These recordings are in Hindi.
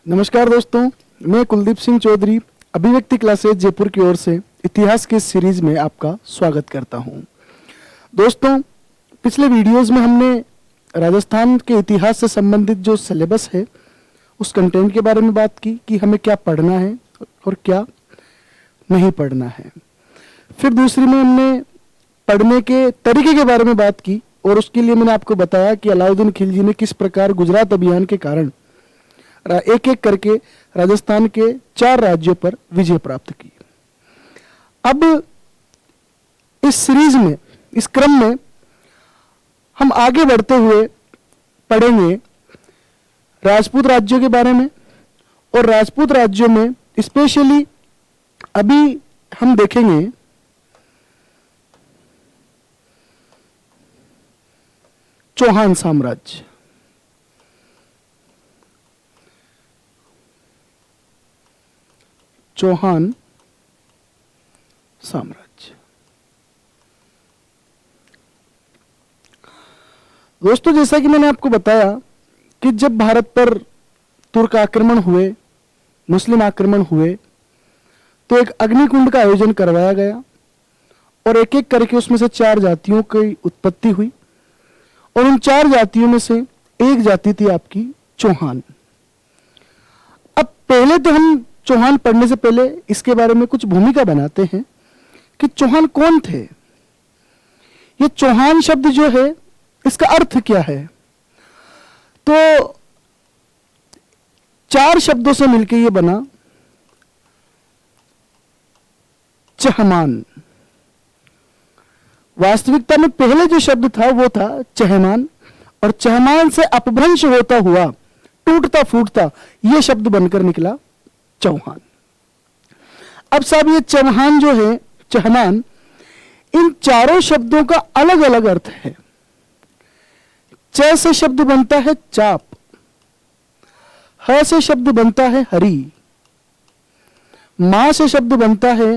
नमस्कार दोस्तों, मैं कुलदीप सिंह चौधरी अभिव्यक्ति क्लासेज जयपुर की ओर से इतिहास के सीरीज में आपका स्वागत करता हूं। दोस्तों, पिछले वीडियोस में हमने राजस्थान के इतिहास से संबंधित जो सिलेबस है उस कंटेंट के बारे में बात की कि हमें क्या पढ़ना है और क्या नहीं पढ़ना है। फिर दूसरी में हमने पढ़ने के तरीके के बारे में बात की और उसके लिए मैंने आपको बताया कि अलाउद्दीन खिलजी ने किस प्रकार गुजरात अभियान के कारण एक एक करके राजस्थान के 4 राज्यों पर विजय प्राप्त की। अब इस सीरीज में, इस क्रम में हम आगे बढ़ते हुए पढ़ेंगे राजपूत राज्यों के बारे में, और राजपूत राज्यों में स्पेशली अभी हम देखेंगे चौहान साम्राज्य। चौहान साम्राज्य। दोस्तों, जैसा कि मैंने आपको बताया कि जब भारत पर तुर्क आक्रमण हुए, मुस्लिम आक्रमण हुए, तो एक अग्निकुंड का आयोजन करवाया गया और एक एक करके उसमें से 4 जातियों की उत्पत्ति हुई और उन 4 जातियों में से एक जाति थी आपकी चौहान। अब पहले तो हम चौहान पढ़ने से पहले इसके बारे में कुछ भूमिका बनाते हैं कि चौहान कौन थे। ये चौहान शब्द जो है इसका अर्थ क्या है। तो 4 शब्दों से मिलकर ये बना चहमान। वास्तविकता में पहले जो शब्द था वो था चहमान, और चहमान से अपभ्रंश होता हुआ, टूटता फूटता ये शब्द बनकर निकला चौहान। अब साहब, ये चौहान जो है, चहमान, इन चारों शब्दों का अलग अलग अर्थ है। च से शब्द बनता है चाप, ह से शब्द बनता है हरी, मां से शब्द बनता है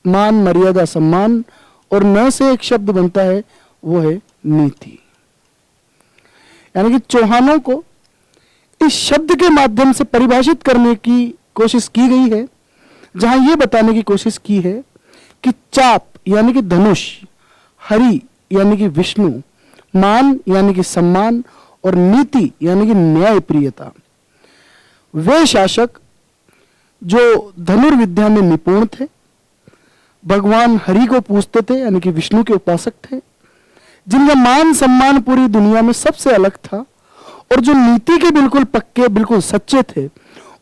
मान, मर्यादा, सम्मान, और न से एक शब्द बनता है वो है नीति। यानी कि चौहानों को इस शब्द के माध्यम से परिभाषित करने की कोशिश की गई है, जहां यह बताने की कोशिश की है कि चाप यानी कि धनुष, हरि यानी कि विष्णु, मान यानी कि सम्मान, और नीति यानी कि न्यायप्रियता, वे शासक जो धनुर्विद्या में निपुण थे, भगवान हरि को पूजते थे यानी कि विष्णु के उपासक थे, जिनका मान सम्मान पूरी दुनिया में सबसे अलग था, और जो नीति के बिल्कुल पक्के, बिल्कुल सच्चे थे,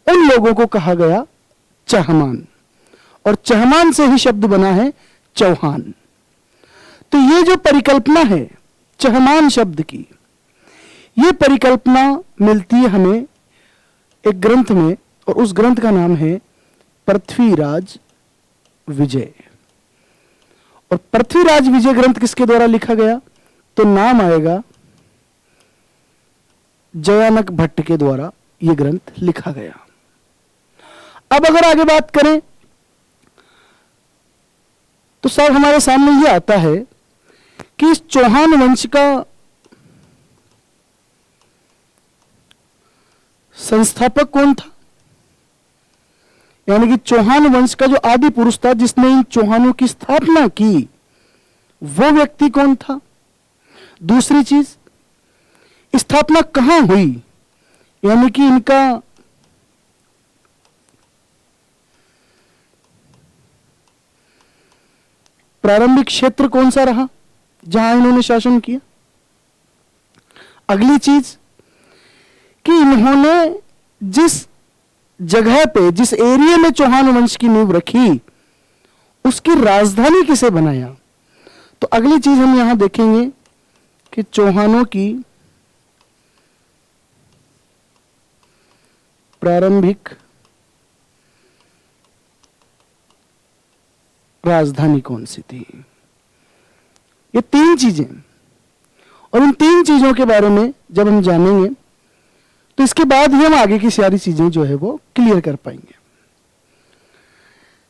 उन लोगों को कहा गया चहमान, और चहमान से ही शब्द बना है चौहान। तो ये जो परिकल्पना है चहमान शब्द की, ये परिकल्पना मिलती है हमें एक ग्रंथ में, और उस ग्रंथ का नाम है पृथ्वीराज विजय। और पृथ्वीराज विजय ग्रंथ किसके द्वारा लिखा गया, तो नाम आएगा जयानक भट्ट के द्वारा यह ग्रंथ लिखा गया। अब अगर आगे बात करें तो साहब हमारे सामने यह आता है कि इस चौहान वंश का संस्थापक कौन था, यानी कि चौहान वंश का जो आदि पुरुष था जिसने इन चौहानों की स्थापना की, वो व्यक्ति कौन था। दूसरी चीज, स्थापना कहां हुई, यानी कि इनका प्रारंभिक क्षेत्र कौन सा रहा जहां इन्होंने शासन किया। अगली चीज कि इन्होंने जिस जगह पे, जिस एरिया में चौहान वंश की नींव रखी, उसकी राजधानी किसे बनाया। तो अगली चीज हम यहां देखेंगे कि चौहानों की प्रारंभिक राजधानी कौन सी थी। ये 3 चीजें, और इन 3 चीजों के बारे में जब हम जानेंगे तो इसके बाद ही हम आगे की सारी चीजें जो है वो क्लियर कर पाएंगे।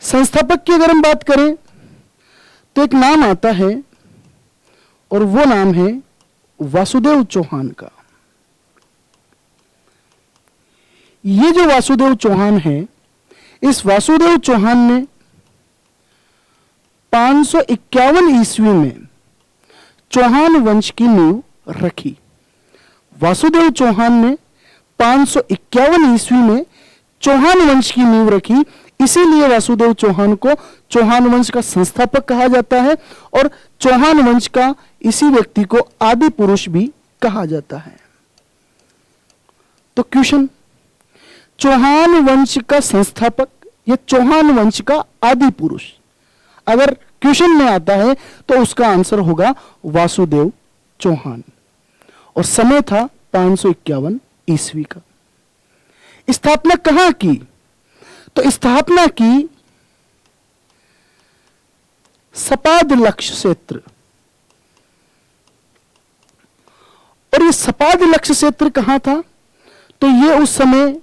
संस्थापक की अगर हम बात करें तो एक नाम आता है, और वो नाम है वासुदेव चौहान का। ये जो वासुदेव चौहान है, इस वासुदेव चौहान ने 551 ईस्वी में चौहान वंश की नींव रखी। वासुदेव चौहान ने 551 ईस्वी में चौहान वंश की नींव रखी, इसीलिए वासुदेव चौहान को चौहान वंश का संस्थापक कहा जाता है और चौहान वंश का इसी व्यक्ति को आदि पुरुष भी कहा जाता है। तो क्वेश्चन, चौहान वंश का संस्थापक या चौहान वंश का आदि पुरुष अगर क्वेश्चन में आता है तो उसका आंसर होगा वासुदेव चौहान और समय था 551 ईस्वी का। स्थापना कहां की? तो स्थापना की सपाद लक्ष्य क्षेत्र। और ये सपाद लक्ष्य क्षेत्र कहां था? तो ये उस समय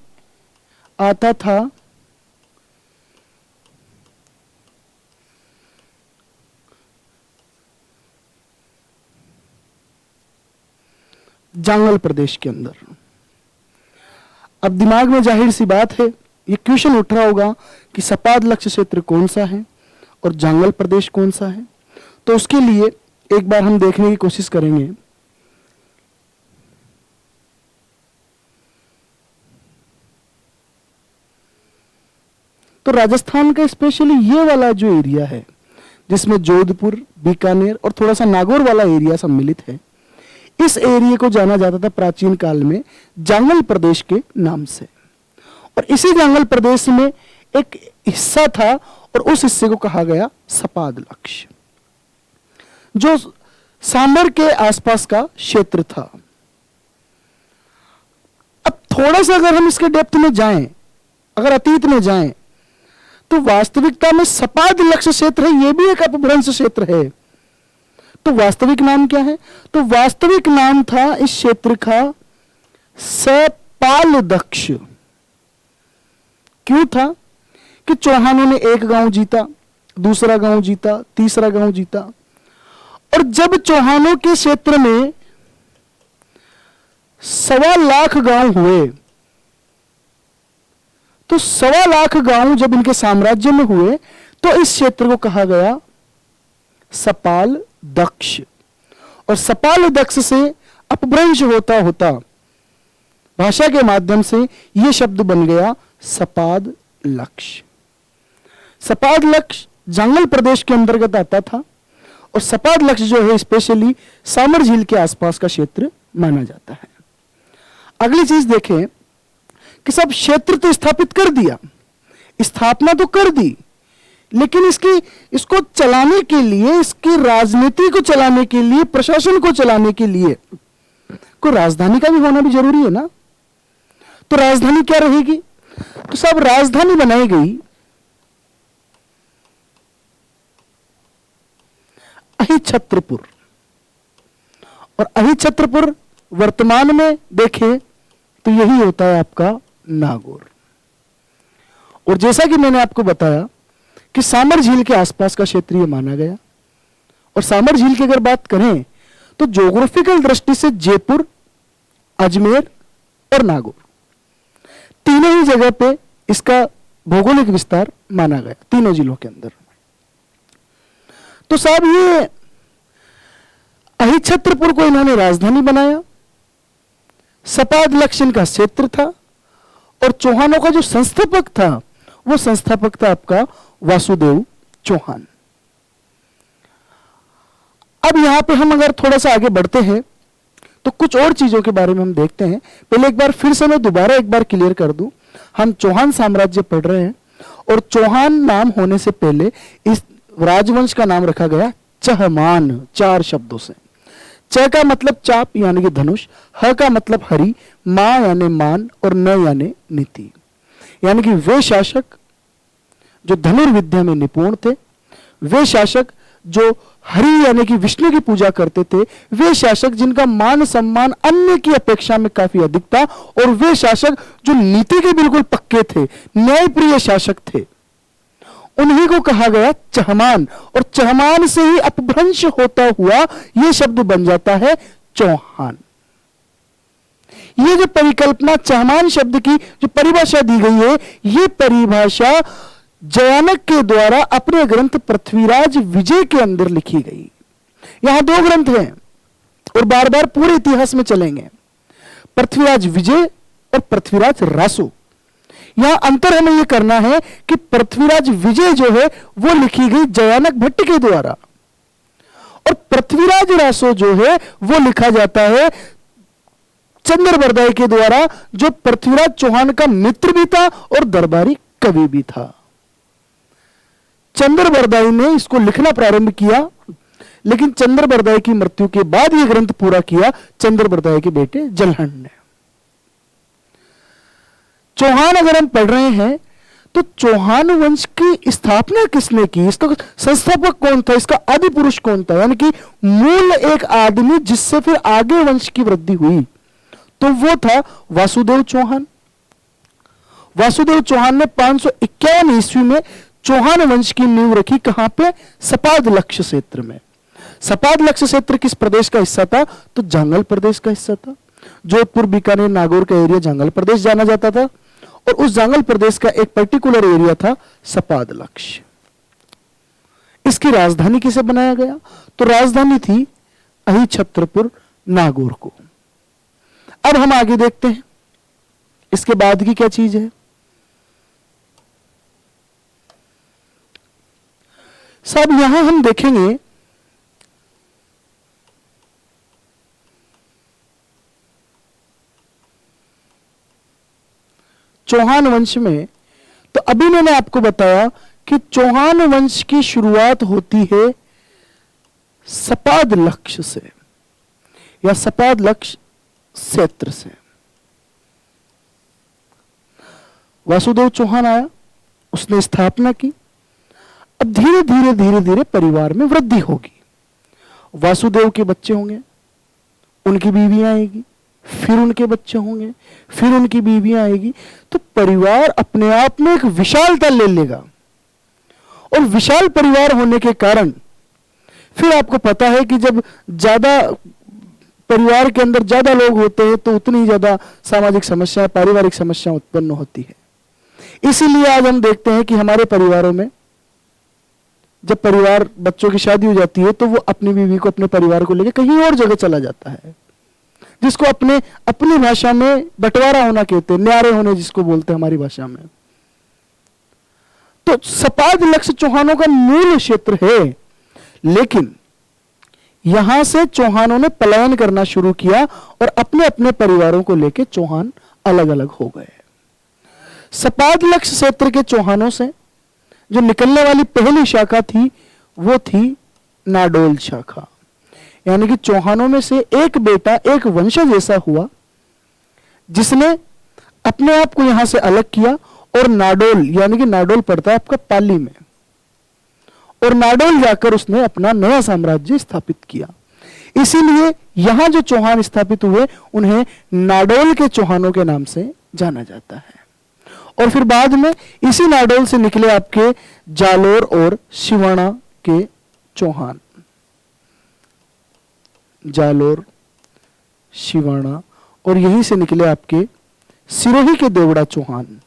आता था जांगल प्रदेश के अंदर। अब दिमाग में जाहिर सी बात है, ये क्वेश्चन उठ रहा होगा कि सपाद लक्ष्य क्षेत्र कौन सा है और जांगल प्रदेश कौन सा है। तो उसके लिए एक बार हम देखने की कोशिश करेंगे। तो राजस्थान का स्पेशली ये वाला जो एरिया है जिसमें जोधपुर, बीकानेर और थोड़ा सा नागौर वाला एरिया सम्मिलित है, इस एरिया को जाना जाता था प्राचीन काल में जांगल प्रदेश के नाम से। और इसी जांगल प्रदेश में एक हिस्सा था और उस हिस्से को कहा गया सपाद लक्ष्य, जो सांबर के आसपास का क्षेत्र था। अब थोड़ा सा अगर हम इसके डेप्थ में जाएं, अगर अतीत में जाएं, तो वास्तविकता में सपाद लक्ष्य क्षेत्र है, यह भी एक अपभ्रंश क्षेत्र है। तो वास्तविक नाम क्या है? तो वास्तविक नाम था इस क्षेत्र का सपाल दक्ष। क्यों था? कि चौहानों ने एक गांव जीता, दूसरा गांव जीता, तीसरा गांव जीता, और जब चौहानों के क्षेत्र में 1.25 लाख गांव हुए, तो 1.25 लाख गांव जब इनके साम्राज्य में हुए तो इस क्षेत्र को कहा गया सपाल दक्ष। और सपाल दक्ष से अपभ्रंश होता होता भाषा के माध्यम से यह शब्द बन गया सपाद लक्ष्य। सपाद लक्ष्य जांगल प्रदेश के अंतर्गत आता था और सपाद लक्ष्य जो है स्पेशली सामर झील के आसपास का क्षेत्र माना जाता है। अगली चीज देखें कि सब क्षेत्र तो स्थापित कर दिया, स्थापना तो कर दी, लेकिन इसको चलाने के लिए, इसकी राजनीति को चलाने के लिए, प्रशासन को चलाने के लिए कोई राजधानी का भी होना भी जरूरी है ना। तो राजधानी क्या रहेगी? तो सब राजधानी बनाई गई अहिछत्रपुर। और अहिछत्रपुर वर्तमान में देखें तो यही होता है आपका नागौर। और जैसा कि मैंने आपको बताया कि सामर झील के आसपास का क्षेत्र यह माना गया। और सामर झील की अगर बात करें तो ज्योग्राफिकल दृष्टि से जयपुर, अजमेर और नागौर तीनों ही जगह पे इसका भौगोलिक विस्तार माना गया, तीनों जिलों के अंदर। तो साहब ये अहिछत्रपुर को इन्होंने राजधानी बनाया, सपाद लक्ष्य का क्षेत्र था और चौहानों का जो संस्थापक था वो संस्थापक था आपका वासुदेव चौहान। अब यहां पे हम अगर थोड़ा सा आगे बढ़ते हैं तो कुछ और चीजों के बारे में हम देखते हैं। पहले एक बार फिर से मैं दोबारा एक बार क्लियर कर दूं, हम चौहान साम्राज्य पढ़ रहे हैं और चौहान नाम होने से पहले इस राजवंश का नाम रखा गया चहमान, 4 शब्दों से। च का मतलब चाप यानी कि धनुष, ह का मतलब हरि, मा यानी मान और न यानी नीति। यानी कि वे शासक जो धनुर्विद्या में निपुण थे, वे शासक जो हरि यानी कि विष्णु की पूजा करते थे, वे शासक जिनका मान सम्मान अन्य की अपेक्षा में काफी अधिक था, और वे शासक जो नीति के बिल्कुल पक्के थे, न्यायप्रिय शासक थे, उन्हीं को कहा गया चहमान। और चहमान से ही अपभ्रंश होता हुआ यह शब्द बन जाता है चौहान। ये जो परिकल्पना चहमान शब्द की जो परिभाषा दी गई है, ये परिभाषा जयानक के द्वारा अपने ग्रंथ पृथ्वीराज विजय के अंदर लिखी गई। यहां दो ग्रंथ हैं और बार बार पूरे इतिहास में चलेंगे, पृथ्वीराज विजय और पृथ्वीराज रासो। यहां अंतर हमें यह करना है कि पृथ्वीराज विजय जो है वो लिखी गई जयानक भट्ट के द्वारा, और पृथ्वीराज रासो जो है वो लिखा जाता है चंद्रबरदाई के द्वारा, जो पृथ्वीराज चौहान का मित्र भी था और दरबारी कवि भी था। चंद्रबरदाई ने इसको लिखना प्रारंभ किया, लेकिन चंद्रबरदाई की मृत्यु के बाद यह ग्रंथ पूरा किया चंद्रबरदाई के बेटे जलहन ने। चौहान अगर हम पढ़ रहे हैं तो चौहान वंश की स्थापना किसने की, इसका संस्थापक कौन था, इसका आदि पुरुष कौन था, यानी कि मूल एक आदमी जिससे फिर आगे वंश की वृद्धि हुई, तो वो था वासुदेव चौहान। वासुदेव चौहान ने 551 ईस्वी में चौहान वंश की नींव रखी। कहां पे? सपाद लक्ष्य क्षेत्र में। सपाद लक्ष्य क्षेत्र किस प्रदेश का हिस्सा था? तो जांगल प्रदेश का हिस्सा था। जोधपुर, बीकानेर, नागौर का एरिया जांगल प्रदेश जाना जाता था, और उस जांगल प्रदेश का एक पर्टिकुलर एरिया था सपाद लक्ष्य। इसकी राजधानी किसे बनाया गया? तो राजधानी थी अहिछत्रपुर नागौर को। अब हम आगे देखते हैं इसके बाद की क्या चीज है। साहब यहां हम देखेंगे चौहान वंश में, तो अभी मैंने आपको बताया कि चौहान वंश की शुरुआत होती है सपाद लक्ष्य से या सपाद लक्ष्य क्षेत्र से। वासुदेव चौहान आया, उसने स्थापना की। अब धीरे धीरे धीरे धीरे परिवार में वृद्धि होगी। वासुदेव के बच्चे होंगे, उनकी बीवियां आएगी, फिर उनके बच्चे होंगे, फिर उनकी बीवियां आएगी, तो परिवार अपने आप में एक विशालता ले लेगा। और विशाल परिवार होने के कारण फिर आपको पता है कि जब ज्यादा परिवार के अंदर ज्यादा लोग होते हैं तो उतनी ज्यादा सामाजिक समस्याएं, पारिवारिक समस्याएं उत्पन्न होती है। इसीलिए आज हम देखते हैं कि हमारे परिवारों में जब परिवार बच्चों की शादी हो जाती है तो वो अपनी बीवी को, अपने परिवार को लेकर कहीं और जगह चला जाता है, जिसको अपनी भाषा में बंटवारा होना कहते हैं, न्यारे होने जिसको बोलते हैं हमारी भाषा में। तो सपाद लक्ष्य चौहानों का मूल क्षेत्र है, लेकिन यहां से चौहानों ने पलायन करना शुरू किया और अपने अपने परिवारों को लेकर चौहान अलग अलग हो गए। सपाद लक्ष्य क्षेत्र के चौहानों से जो निकलने वाली पहली शाखा थी वो थी नाडोल शाखा, यानी कि चौहानों में से एक बेटा, एक वंशज ऐसा हुआ जिसने अपने आप को यहां से अलग किया और नाडोल, यानी कि नाडोल पड़ता है आपका पाली में, और नाडोल जाकर उसने अपना नया साम्राज्य स्थापित किया। इसीलिए यहां जो चौहान स्थापित हुए उन्हें नाडोल के चौहानों के नाम से जाना जाता है। और फिर बाद में इसी नाडोल से निकले आपके जालोर और शिवाणा के चौहान, जालोर, शिवाणा, और यहीं से निकले आपके सिरोही के देवड़ा चौहान।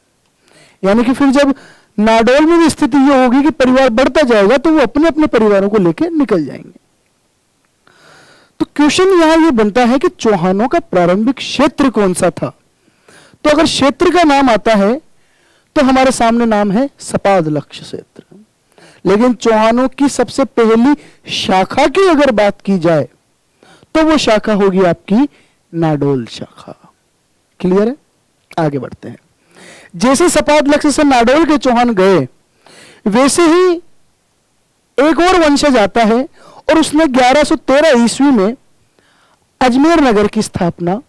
यानी कि फिर जब नाडोल में भी स्थिति यह होगी कि परिवार बढ़ता जाएगा तो वो अपने अपने परिवारों को लेकर निकल जाएंगे। तो क्वेश्चन यहां ये बनता है कि चौहानों का प्रारंभिक क्षेत्र कौन सा था। तो अगर क्षेत्र का नाम आता है तो हमारे सामने नाम है सपाद लक्ष्य क्षेत्र, लेकिन चौहानों की सबसे पहली शाखा की अगर बात की जाए तो वो शाखा होगी आपकी नाडोल शाखा। क्लियर है? आगे बढ़ते हैं। जैसे सपाद लक्ष्य से नाडोल के चौहान गए, वैसे ही एक और वंशज आता है और उसने 1113 ईस्वी में अजमेर नगर की स्थापना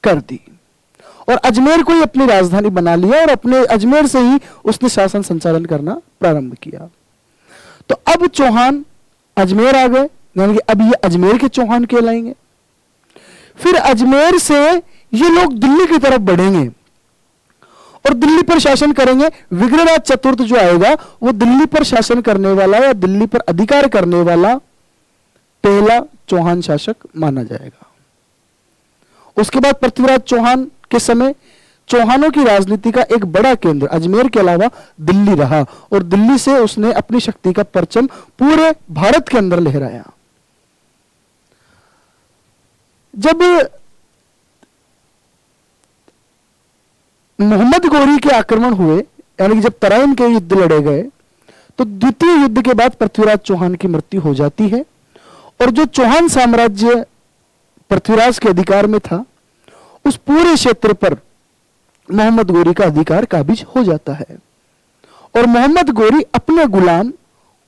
कर दी और अजमेर को ही अपनी राजधानी बना लिया और अपने अजमेर से ही उसने शासन संचालन करना प्रारंभ किया। तो अब चौहान अजमेर आ गए, यानी कि अब ये अजमेर के चौहान कहलाएंगे। फिर अजमेर से ये लोग दिल्ली की तरफ बढ़ेंगे और दिल्ली पर शासन करेंगे। विग्रहराज चतुर्थ जो आएगा वो दिल्ली पर शासन करने वाला या दिल्ली पर अधिकार करने वाला पहला चौहान शासक माना जाएगा। उसके बाद पृथ्वीराज चौहान के समय चौहानों की राजनीति का एक बड़ा केंद्र अजमेर के अलावा दिल्ली रहा और दिल्ली से उसने अपनी शक्ति का परचम पूरे भारत के अंदर लहराया। जब मोहम्मद गोरी के आक्रमण हुए, यानी कि जब तराइन के युद्ध लड़े गए, तो द्वितीय युद्ध के बाद पृथ्वीराज चौहान की मृत्यु हो जाती है और जो चौहान साम्राज्य पृथ्वीराज के अधिकार में था, उस पूरे क्षेत्र पर मोहम्मद गोरी का अधिकार काबिज हो जाता है और मोहम्मद गोरी अपने गुलाम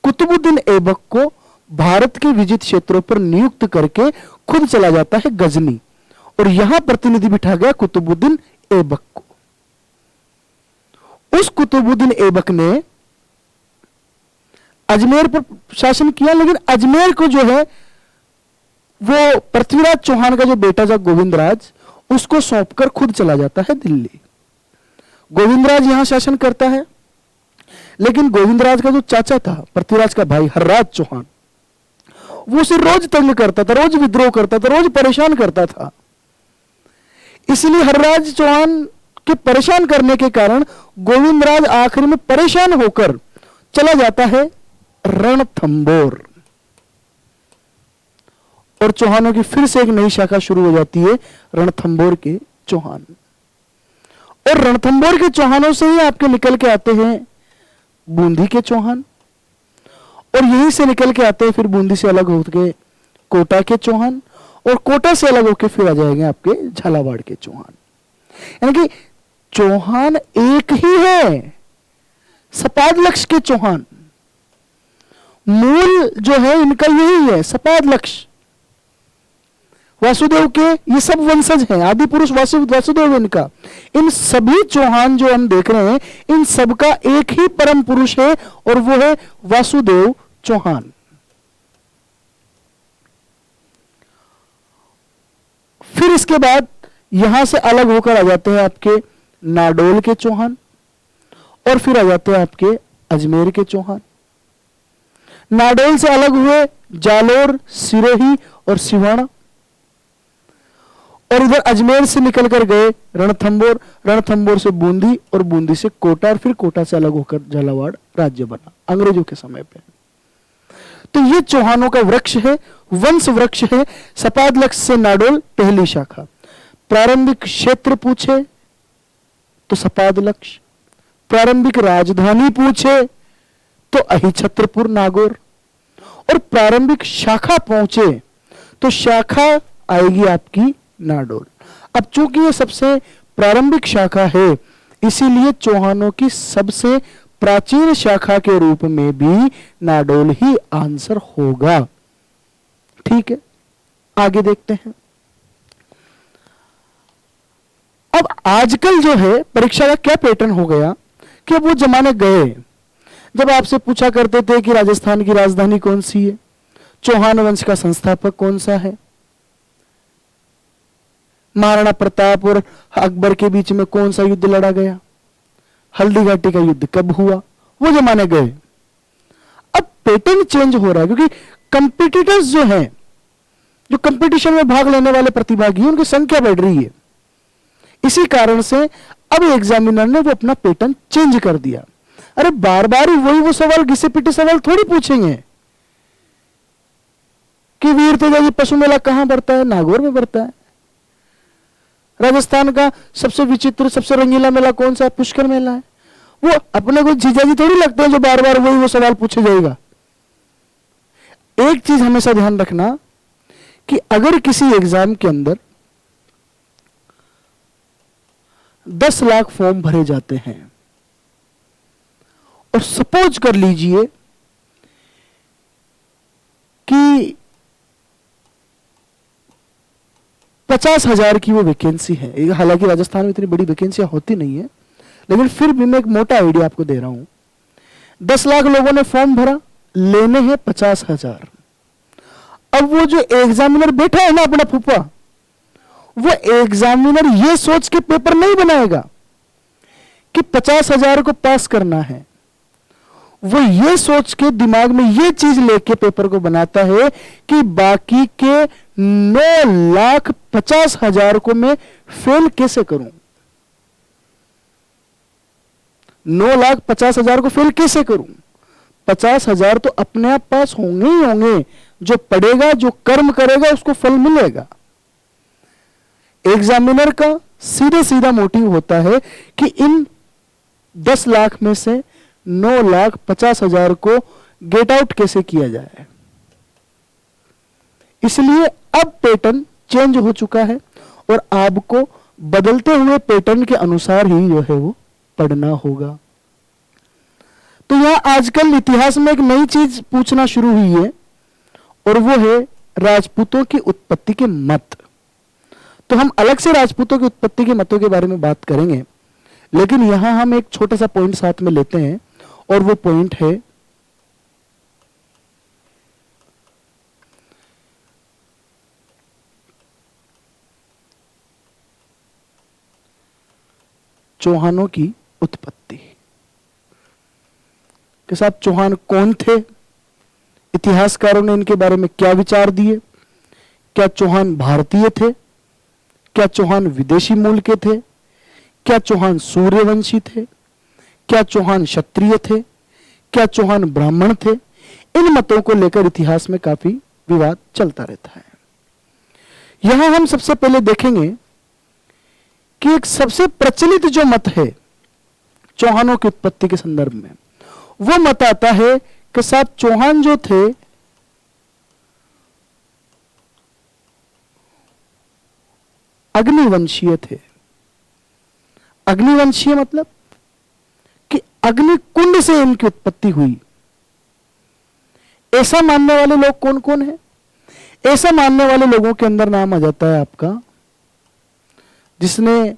कुतुबुद्दीन ऐबक को भारत के विजित क्षेत्रों पर नियुक्त करके खुद चला जाता है गजनी और यहां प्रतिनिधि बिठा गया कुतुबुद्दीन ऐबक को। उस कुतुबुद्दीन ऐबक ने अजमेर पर शासन किया, लेकिन अजमेर को जो है वो पृथ्वीराज चौहान का जो बेटा था गोविंदराज, उसको सौंपकर खुद चला जाता है दिल्ली। गोविंदराज यहां शासन करता है, लेकिन गोविंदराज का जो चाचा था पृथ्वीराज का भाई हर्राज चौहान, वो उसे रोज तंग करता था, रोज विद्रोह करता था, रोज परेशान करता था। इसलिए हर्राज चौहान के परेशान करने के कारण गोविंदराज आखिर में परेशान होकर चला जाता है रणथंबोर और चौहानों की फिर से एक नई शाखा शुरू हो जाती है, रणथंबोर के चौहान। और रणथंबोर के चौहानों से ही आपके निकल के आते हैं बूंदी के चौहान और यहीं से निकल के आते हैं फिर बूंदी से अलग होकर कोटा के चौहान और कोटा से अलग होकर फिर आ जाएंगे आपके झालावाड़ के चौहान। यानी कि चौहान एक ही है, सपादलक्ष के चौहान। मूल जो है इनका यही है, सपादलक्ष। वासुदेव के ये सब वंशज हैं, आदि पुरुष वासुदेव इनका। इन सभी चौहान जो हम देख रहे हैं, इन सबका एक ही परम पुरुष है और वो है वासुदेव चौहान। फिर इसके बाद यहां से अलग होकर आ जाते हैं आपके नाडोल के चौहान और फिर आ जाते हैं आपके अजमेर के चौहान। नाडोल से अलग हुए जालोर, सिरोही और सिवाना और इधर अजमेर से निकल कर गए रणथंबोर, रणथंबोर से बूंदी और बूंदी से कोटा और फिर कोटा से अलग होकर झालावाड़ राज्य बना अंग्रेजों के समय पे। तो ये चौहानों का वृक्ष है, वंश वृक्ष है। सपादलक्ष से नाडोल पहली शाखा। प्रारंभिक क्षेत्र पूछे तो सपादलक्ष, प्रारंभिक राजधानी पूछे तो अहिछत्रपुर नागौर और प्रारंभिक शाखा पहुंचे तो शाखा आएगी आपकी नाडोल। अब चूंकि ये सबसे प्रारंभिक शाखा है, इसीलिए चौहानों की सबसे प्राचीन शाखा के रूप में भी नाडोल ही आंसर होगा। ठीक है, आगे देखते हैं। अब आजकल जो है परीक्षा का क्या पैटर्न हो गया कि वो जमाने गए जब आपसे पूछा करते थे कि राजस्थान की राजधानी कौन सी है, चौहान वंश का संस्थापक कौन सा है, महाराणा प्रताप और अकबर के बीच में कौन सा युद्ध लड़ा गया, हल्दी घाटी का युद्ध कब हुआ, वो जमाने गए। अब पैटर्न चेंज हो रहा है क्योंकि कंपिटिटर्स जो हैं, जो कंपटीशन में भाग लेने वाले प्रतिभागी, उनकी संख्या बढ़ रही है। इसी कारण से अब एग्जामिनर ने वो अपना पैटर्न चेंज कर दिया। अरे बार बार वही वो सवाल, घिसे पिटे सवाल थोड़ी पूछेंगे कि वीर तेजाजी पशु मेला कहां बढ़ता है, नागौर में बढ़ता है। राजस्थान का सबसे विचित्र, सबसे रंगीला मेला कौन सा है, पुष्कर मेला है। वो अपने को जीजाजी थोड़ी लगते हैं जो बार बार वही वो सवाल पूछे जाएगा। एक चीज हमेशा ध्यान रखना कि अगर किसी एग्जाम के अंदर 10 लाख फॉर्म भरे जाते हैं और सपोज कर लीजिए कि 50,000 की वो वैकेंसी है। हालांकि राजस्थान में इतनी बड़ी वैकेंसियां होती नहीं है, लेकिन फिर भी मैं एक मोटा आइडिया आपको दे रहा हूं। 10 लाख लोगों ने फॉर्म भरा, लेने हैं 50,000। अब वो जो एग्जामिनर बैठा है ना अपना फूफा, वो एग्जामिनर ये सोच के पेपर नहीं बनाएगा कि 50,000 को पास करना है। वो ये सोच के दिमाग में ये चीज लेके पेपर को बनाता है कि बाकी के 9,50,000 को मैं फेल कैसे करूं, 9,50,000 को फेल कैसे करूं। 50,000 तो अपने आप पास होंगे ही होंगे, जो पढ़ेगा जो कर्म करेगा उसको फल मिलेगा। एग्जामिनर का सीधे सीधा मोटिव होता है कि इन 10 लाख में से 9,50,000 को गेट आउट कैसे किया जाए। इसलिए अब पैटर्न चेंज हो चुका है और आपको बदलते हुए पैटर्न के अनुसार ही जो है वो पढ़ना होगा। तो यहां आजकल इतिहास में एक नई चीज पूछना शुरू हुई है और वो है राजपूतों की उत्पत्ति के मत। तो हम अलग से राजपूतों की उत्पत्ति के मतों के बारे में बात करेंगे, लेकिन यहां हम एक छोटा सा पॉइंट साथ में लेते हैं और वो पॉइंट है चौहानों की उत्पत्ति। कि साहब चौहान कौन थे, इतिहासकारों ने इनके बारे में क्या विचार दिए, क्या चौहान भारतीय थे, क्या चौहान विदेशी मूल के थे, क्या चौहान सूर्यवंशी थे, क्या चौहान क्षत्रिय थे, क्या चौहान ब्राह्मण थे। इन मतों को लेकर इतिहास में काफी विवाद चलता रहता है। यहां हम सबसे पहले देखेंगे कि एक सबसे प्रचलित जो मत है चौहानों की उत्पत्ति के संदर्भ में, वो मत आता है कि साहब चौहान जो थे अग्निवंशीय थे। अग्निवंशीय मतलब कि अग्निकुंड से इनकी उत्पत्ति हुई। ऐसा मानने वाले लोग कौन कौन है? ऐसा मानने वाले लोगों के अंदर नाम आ जाता है आपका, जिसने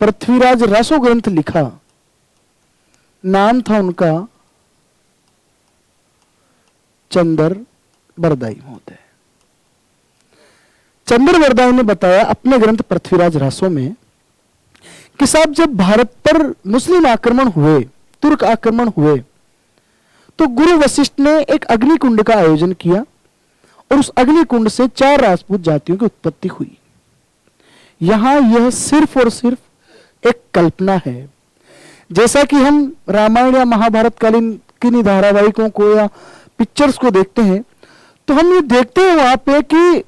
पृथ्वीराज रासो ग्रंथ लिखा, नाम था उनका चंदर बरदाई महोदय। चंदर बरदाई ने बताया अपने ग्रंथ पृथ्वीराज रासो में कि साहब जब भारत पर मुस्लिम आक्रमण हुए, तुर्क आक्रमण हुए, तो गुरु वशिष्ठ ने एक अग्निकुंड का आयोजन किया और उस अग्निकुंड से 4 राजपूत जातियों की उत्पत्ति हुई। यहां यह सिर्फ और सिर्फ एक कल्पना है। जैसा कि हम रामायण या महाभारत कालीन किन्हीं धारावाहिकों को या पिक्चर्स को देखते हैं, तो हम ये देखते हैं वहां पे कि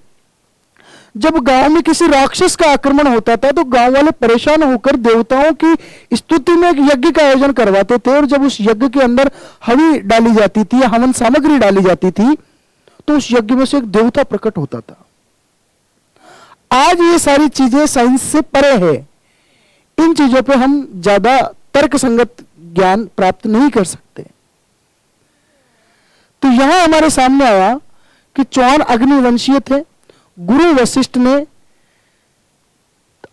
जब गांव में किसी राक्षस का आक्रमण होता था तो गांव वाले परेशान होकर देवताओं की स्तुति में एक यज्ञ का आयोजन करवाते थे, और जब उस यज्ञ के अंदर हवि डाली जाती थी या हवन सामग्री डाली जाती थी तो उस यज्ञ में से एक देवता प्रकट होता था। आज ये सारी चीजें साइंस से परे है, इन चीजों पे हम ज्यादा तर्क संगत ज्ञान प्राप्त नहीं कर सकते। तो यहां हमारे सामने आया कि चौहान अग्निवंशीय थे। गुरु वशिष्ठ ने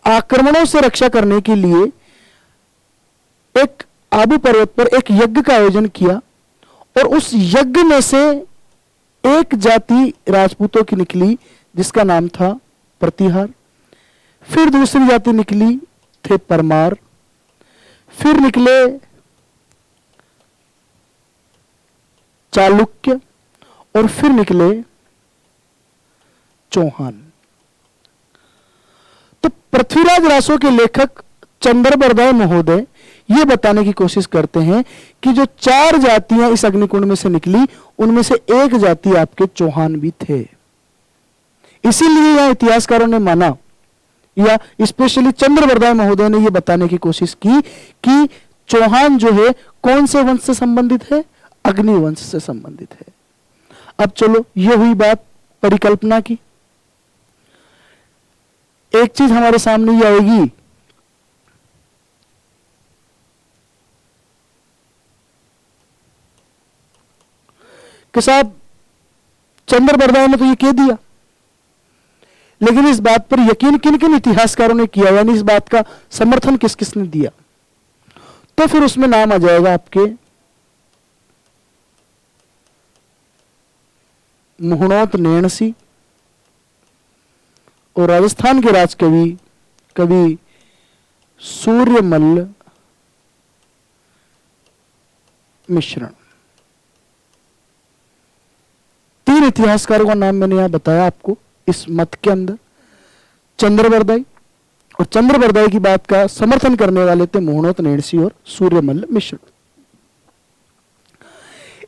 आक्रमणों से रक्षा करने के लिए एक आबू पर्वत पर एक यज्ञ का आयोजन किया और उस यज्ञ में से एक जाति राजपूतों की निकली जिसका नाम था प्रतिहार। फिर दूसरी जाति निकली थे परमार, फिर निकले चालुक्य और फिर निकले चौहान। तो पृथ्वीराज रासो के लेखक चंदर बरदाई महोदय ये बताने की कोशिश करते हैं कि जो 4 जातियां इस अग्निकुंड में से निकली उनमें से एक जाति आपके चौहान भी थे। इसीलिए यह इतिहासकारों ने माना, या स्पेशली चंद्र बरदाई महोदय ने यह बताने की कोशिश की कि चौहान जो है कौन से वंश से संबंधित है? अग्निवंश से संबंधित है। अब चलो, यह हुई बात परिकल्पना की। एक चीज हमारे सामने ये आएगी कि साहब चंद्र बरदाई ने तो ये कह दिया, लेकिन इस बात पर यकीन किन किन इतिहासकारों ने किया, यानी इस बात का समर्थन किस किस ने दिया? तो फिर उसमें नाम आ जाएगा आपके मोहनोत नैणसी और राजस्थान के राजकवि कवि सूर्यमल्ल मिश्रण। 3 इतिहासकारों का नाम मैंने यहां बताया आपको इस मत के अंदर। चंद्रबरदाई, और चंद्रबरदाई की बात का समर्थन करने वाले थे मोहनोत नेणसी और सूर्यमल्ल मिश्र।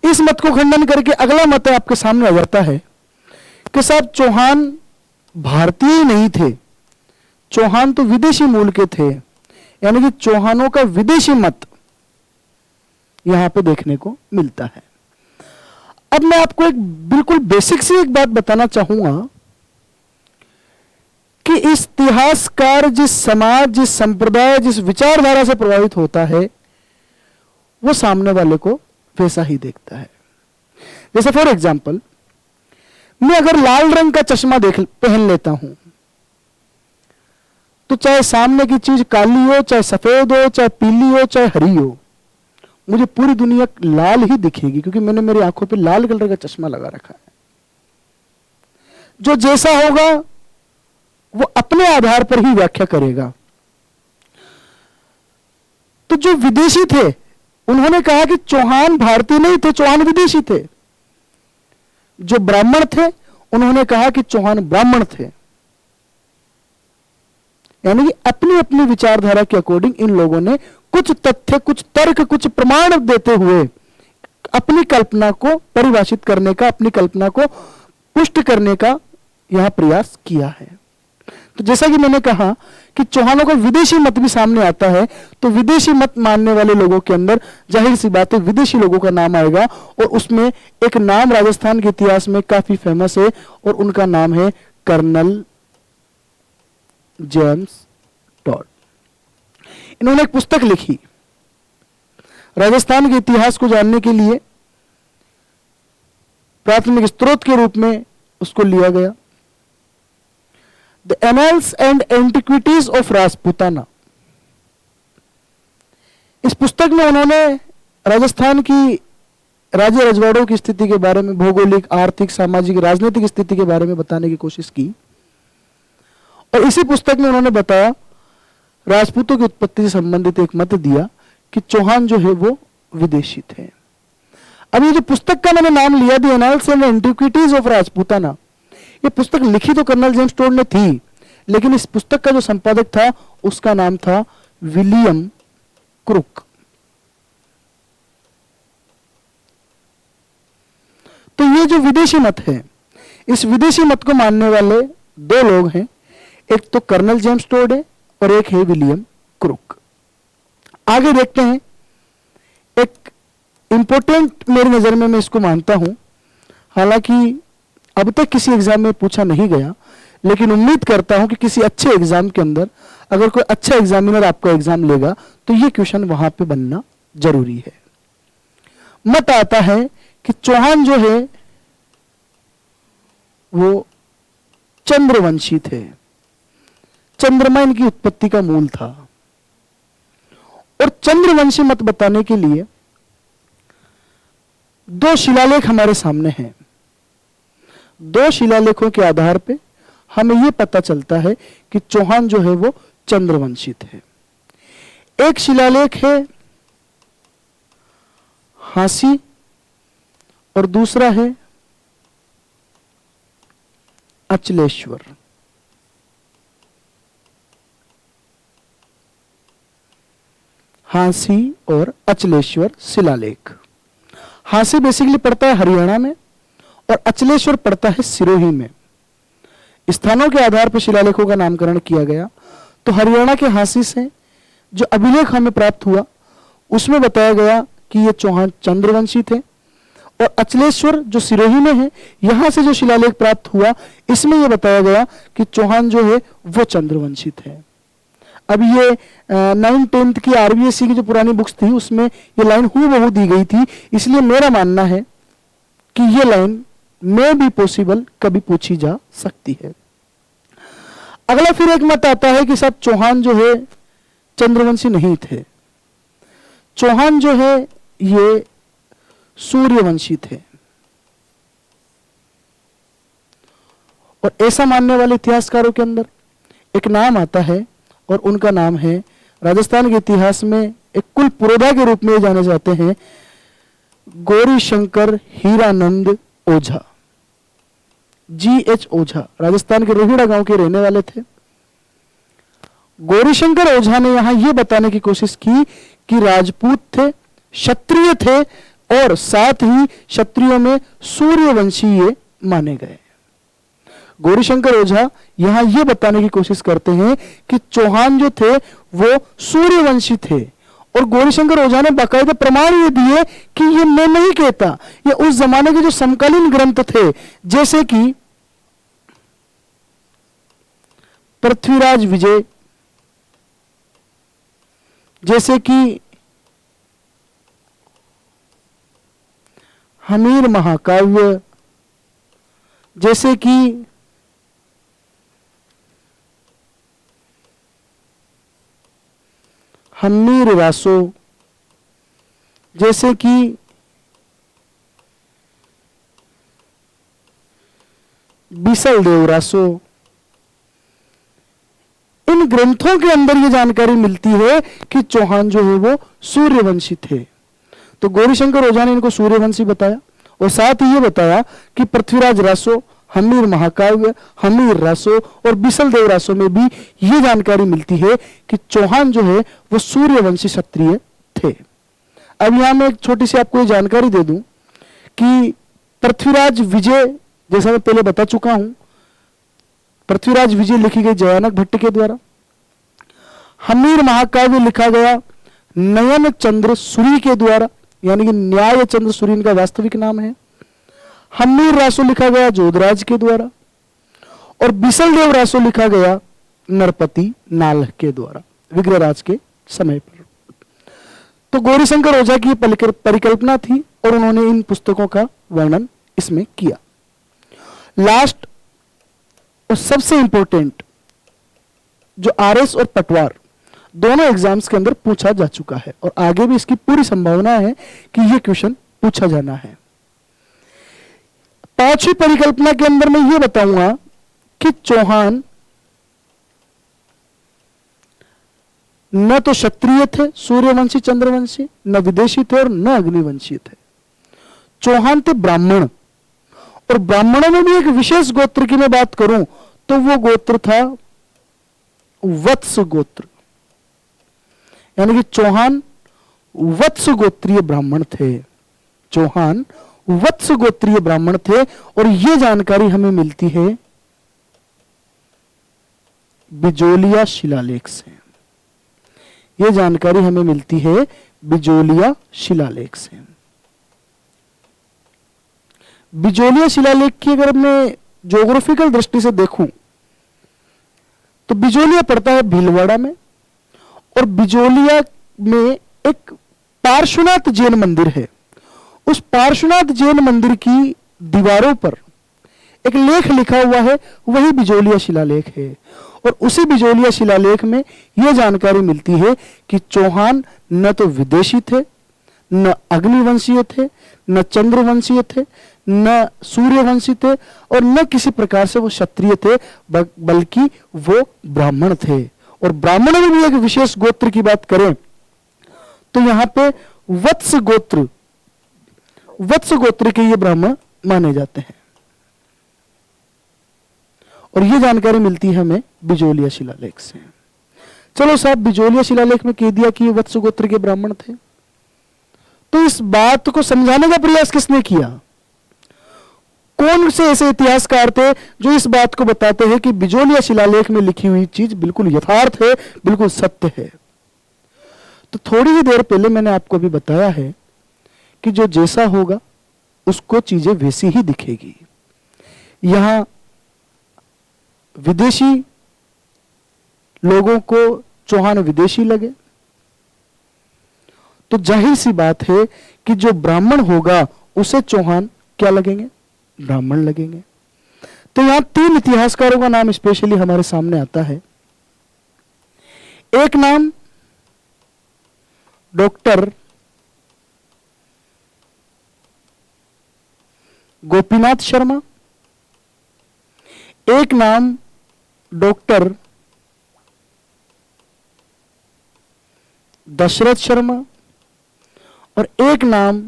इस मत को खंडन करके अगला मत आपके सामने आ जाता है कि साहब चौहान भारतीय ही नहीं थे, चौहान तो विदेशी मूल के थे, यानी कि चौहानों का विदेशी मत यहां पे देखने को मिलता है। अब मैं आपको एक बिल्कुल बेसिक सी एक बात बताना चाहूंगा कि इस इतिहासकार जिस समाज, जिस संप्रदाय, जिस विचारधारा से प्रभावित होता है वो सामने वाले को वैसा ही देखता है। जैसे फॉर एग्जाम्पल, मैं अगर लाल रंग का चश्मा पहन लेता हूं तो चाहे सामने की चीज काली हो, चाहे सफेद हो, चाहे पीली हो, चाहे हरी हो, मुझे पूरी दुनिया लाल ही दिखेगी, क्योंकि मैंने मेरी आंखों पे लाल कलर का चश्मा लगा रखा है। जो जैसा होगा वो अपने आधार पर ही व्याख्या करेगा। तो जो विदेशी थे उन्होंने कहा कि चौहान भारतीय नहीं थे, चौहान विदेशी थे। जो ब्राह्मण थे उन्होंने कहा कि चौहान ब्राह्मण थे। यानी कि अपनी अपनी विचारधारा के अकॉर्डिंग इन लोगों ने कुछ तथ्य, कुछ तर्क, कुछ प्रमाण देते हुए अपनी कल्पना को परिभाषित करने का, अपनी कल्पना को पुष्ट करने का यहां प्रयास किया है। तो जैसा कि मैंने कहा कि चौहानों का विदेशी मत भी सामने आता है, तो विदेशी मत मानने वाले लोगों के अंदर जाहिर सी बात है विदेशी लोगों का नाम आएगा, और उसमें एक नाम राजस्थान के इतिहास में काफी फेमस है और उनका नाम है कर्नल जेम्स टॉड। इन्होंने एक पुस्तक लिखी, राजस्थान के इतिहास को जानने के लिए प्राथमिक स्रोत के रूप में उसको लिया गया, the annals and antiquities of Rajputana. इस पुस्तक में उन्होंने राजस्थान की राज्य रजवाड़ों की स्थिति के बारे में, भौगोलिक, आर्थिक, सामाजिक, राजनीतिक स्थिति के बारे में बताने की कोशिश की, और इसी पुस्तक में उन्होंने बताया, राजपूतों की उत्पत्ति से संबंधित एक मत दिया कि चौहान जो है वो विदेशी थे। अब ये जो पुस्तक का मैंने नाम लिया, the annals and antiquities of Rajputana, ये पुस्तक लिखी तो कर्नल जेम्स टॉड ने थी, लेकिन इस पुस्तक का जो संपादक था उसका नाम था विलियम क्रुक। तो ये जो विदेशी मत है, इस विदेशी मत को मानने वाले 2 लोग हैं, एक तो कर्नल जेम्स टॉड है और एक है विलियम क्रुक। आगे देखते हैं, एक इंपॉर्टेंट मेरी नजर में मैं इसको मानता हूं, हालांकि अब तक किसी एग्जाम में पूछा नहीं गया, लेकिन उम्मीद करता हूं कि किसी अच्छे एग्जाम के अंदर अगर कोई अच्छा एग्जामिनर आपका एग्जाम लेगा तो ये क्वेश्चन वहां पे बनना जरूरी है। मत आता है कि चौहान जो है वो चंद्रवंशी थे, चंद्रमा इनकी उत्पत्ति का मूल था। और चंद्रवंशी मत बताने के लिए 2 शिलालेख हमारे सामने हैं। 2 शिलालेखों के आधार पे हमें यह पता चलता है कि चौहान जो है वो चंद्रवंशी थे। एक शिलालेख है हांसी और दूसरा है अचलेश्वर। हांसी और अचलेश्वर शिलालेख। हांसी बेसिकली पड़ता है हरियाणा में और अचलेश्वर पड़ता है सिरोही में। स्थानों के आधार पर शिलालेखों का नामकरण किया गया। तो हरियाणा के हांसी से जो अभिलेख हमें प्राप्त हुआ उसमें बताया गया कि ये चौहान चंद्रवंशी थे, और अचलेश्वर जो सिरोही में है यहां से जो शिलालेख प्राप्त हुआ इसमें यह बताया गया कि चौहान जो है वो चंद्रवंशी थे। अब ये 9th-10th की RBSC की जो पुरानी बुक्स थी उसमें ये लाइन हूबहू दी गई थी, इसलिए मेरा मानना है कि ये लाइन में भी पॉसिबल कभी पूछी जा सकती है। अगला फिर एक मत आता है कि साहब चौहान जो है चंद्रवंशी नहीं थे, चौहान जो है ये सूर्यवंशी थे। और ऐसा मानने वाले इतिहासकारों के अंदर एक नाम आता है और उनका नाम है, राजस्थान के इतिहास में एक कुल पुरोधा के रूप में जाने जाते हैं, गौरी शंकर हीरानंद ओझा, GH ओझा, राजस्थान के रोहिड़ा गांव के रहने वाले थे। गौरीशंकर ओझा ने यहां यह बताने की कोशिश की कि राजपूत थे, क्षत्रिय थे और साथ ही क्षत्रियों में सूर्यवंशी ये माने गए। गौरीशंकर ओझा यहां यह बताने की कोशिश करते हैं कि चौहान जो थे वो सूर्यवंशी थे, और गौरीशंकर ओझा ने बाकायदा प्रमाण ये दिए कि ये मैं नहीं कहता, ये उस जमाने के जो समकालीन ग्रंथ थे, जैसे कि पृथ्वीराज विजय, जैसे कि हमीर महाकाव्य, जैसे कि हम्मीर रासो, जैसे कि बिसल देव रासो, इन ग्रंथों के अंदर यह जानकारी मिलती है कि चौहान जो है वो सूर्यवंशी थे। तो गौरीशंकर ओझा ने इनको सूर्यवंशी बताया और साथ ही ये बताया कि पृथ्वीराज रासो, हमीर महाकाव्य, हमीर रासो और बिसल देव रासो में भी ये जानकारी मिलती है कि चौहान जो है वो सूर्यवंशी क्षत्रिय थे। अब यहां मैं एक छोटी सी आपको ये जानकारी दे दूं कि पृथ्वीराज विजय, जैसा मैं पहले बता चुका हूं, पृथ्वीराज विजय लिखी गई जयानक भट्ट के द्वारा। हमीर महाकाव्य लिखा गया नयन चंद्र सूरी के द्वारा, यानी कि न्याय चंद्र सूरी इनका वास्तविक नाम है। हमीर रासो लिखा गया जोधराज के द्वारा, और बिसल देव रासो लिखा गया नरपति नाल के द्वारा विग्रहराज के समय पर। तो गौरीशंकर ओझा की परिकल्पना थी और उन्होंने इन पुस्तकों का वर्णन इसमें किया। लास्ट और सबसे इंपॉर्टेंट, जो आरएस और पटवार दोनों एग्जाम्स के अंदर पूछा जा चुका है और आगे भी इसकी पूरी संभावना है कि यह क्वेश्चन पूछा जाना है। पांचवी परिकल्पना के अंदर मैं यह बताऊंगा कि चौहान न तो क्षत्रिय थे सूर्यवंशी चंद्रवंशी, न विदेशी थे और न अग्निवंशी थे। चौहान थे ब्राह्मण, और ब्राह्मणों में भी एक विशेष गोत्र की मैं बात करूं तो वो गोत्र था वत्स गोत्र, यानी कि चौहान वत्स गोत्रीय ब्राह्मण थे। चौहान वत्स गोत्रीय ब्राह्मण थे और यह जानकारी हमें मिलती है बिजोलिया शिलालेख से। यह जानकारी हमें मिलती है बिजोलिया शिलालेख से। बिजोलिया शिलालेख की अगर मैं ज्योग्राफिकल दृष्टि से देखूं तो बिजोलिया पड़ता है भीलवाड़ा में, और बिजोलिया में एक पार्श्वनाथ जैन मंदिर है। उस पार्श्वनाथ जैन मंदिर की दीवारों पर एक लेख लिखा हुआ है, वही बिजोलिया शिलालेख है। और उसी बिजोलिया शिलालेख में यह जानकारी मिलती है कि चौहान न तो विदेशी थे, न अग्निवंशीय थे, न चंद्रवंशीय थे, न सूर्यवंशी थे, और न किसी प्रकार से वो क्षत्रिय थे, बल्कि वो ब्राह्मण थे। और ब्राह्मणों में भी एक विशेष गोत्र की बात करें तो यहां पे वत्स गोत्र के ये ब्राह्मण माने जाते हैं, और ये जानकारी मिलती है हमें बिजोलिया शिलालेख से। चलो साहब, बिजोलिया शिलालेख में कह दिया कि ये वत्स गोत्र के ब्राह्मण थे, तो इस बात को समझाने का प्रयास किसने किया? कौन से ऐसे इतिहासकार थे जो इस बात को बताते हैं कि बिजोलिया शिलालेख में लिखी हुई चीज बिल्कुल यथार्थ है, बिल्कुल सत्य है? तो थोड़ी ही देर पहले मैंने आपको भी बताया है कि जो जैसा होगा उसको चीजें वैसी ही दिखेगी। यहां विदेशी लोगों को चौहान विदेशी लगे, तो जाहिर सी बात है कि जो ब्राह्मण होगा उसे चौहान क्या लगेंगे? ब्राह्मण लगेंगे। तो यहां तीन इतिहासकारों का नाम स्पेशली हमारे सामने आता है। एक नाम डॉक्टर गोपीनाथ शर्मा, एक नाम डॉक्टर दशरथ शर्मा, और एक नाम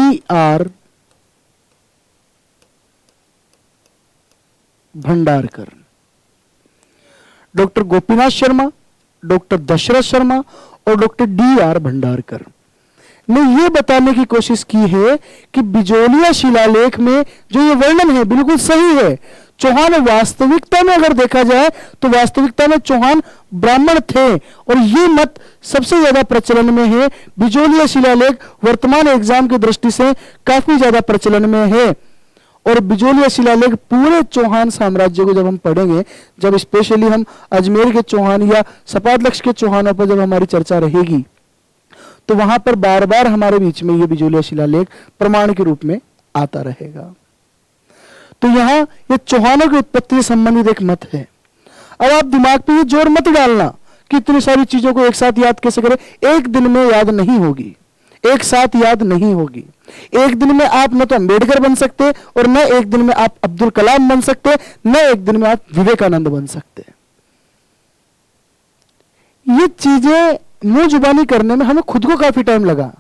D.R. Bhandarkar, doctor Gopinath Sharma, doctor Dasharath Sharma और डॉक्टर D.R. भंडारकर ने यह बताने की कोशिश की है कि बिजोलिया शिलालेख में जो ये वर्णन है बिल्कुल सही है। चौहान वास्तविकता में अगर देखा जाए तो वास्तविकता में चौहान ब्राह्मण थे और ये मत सबसे ज्यादा प्रचलन में है। बिजोलिया शिलालेख वर्तमान एग्जाम की दृष्टि से काफी ज्यादा प्रचलन में है और बिजोलिया शिलालेख पूरे चौहान साम्राज्य को जब हम पढ़ेंगे, जब स्पेशली हम अजमेर के चौहान या सपादलक्ष के चौहानों पर जब हमारी चर्चा रहेगी तो वहां पर बार बार हमारे बीच में ये बिजोलिया शिलालेख प्रमाण के रूप में आता रहेगा। तो यहां ये चौहानों की उत्पत्ति से संबंधित एक मत है। अब आप दिमाग पे ये जोर मत डालना कि इतनी सारी चीजों को एक साथ याद कैसे करें। एक दिन में याद नहीं होगी, एक साथ याद नहीं होगी। एक दिन में आप न तो अंबेडकर बन सकते और न एक दिन में आप अब्दुल कलाम बन सकते, न एक दिन में आप विवेकानंद बन सकते। ये चीजें मुंह जुबानी करने में हमें खुद को काफी टाइम लगा।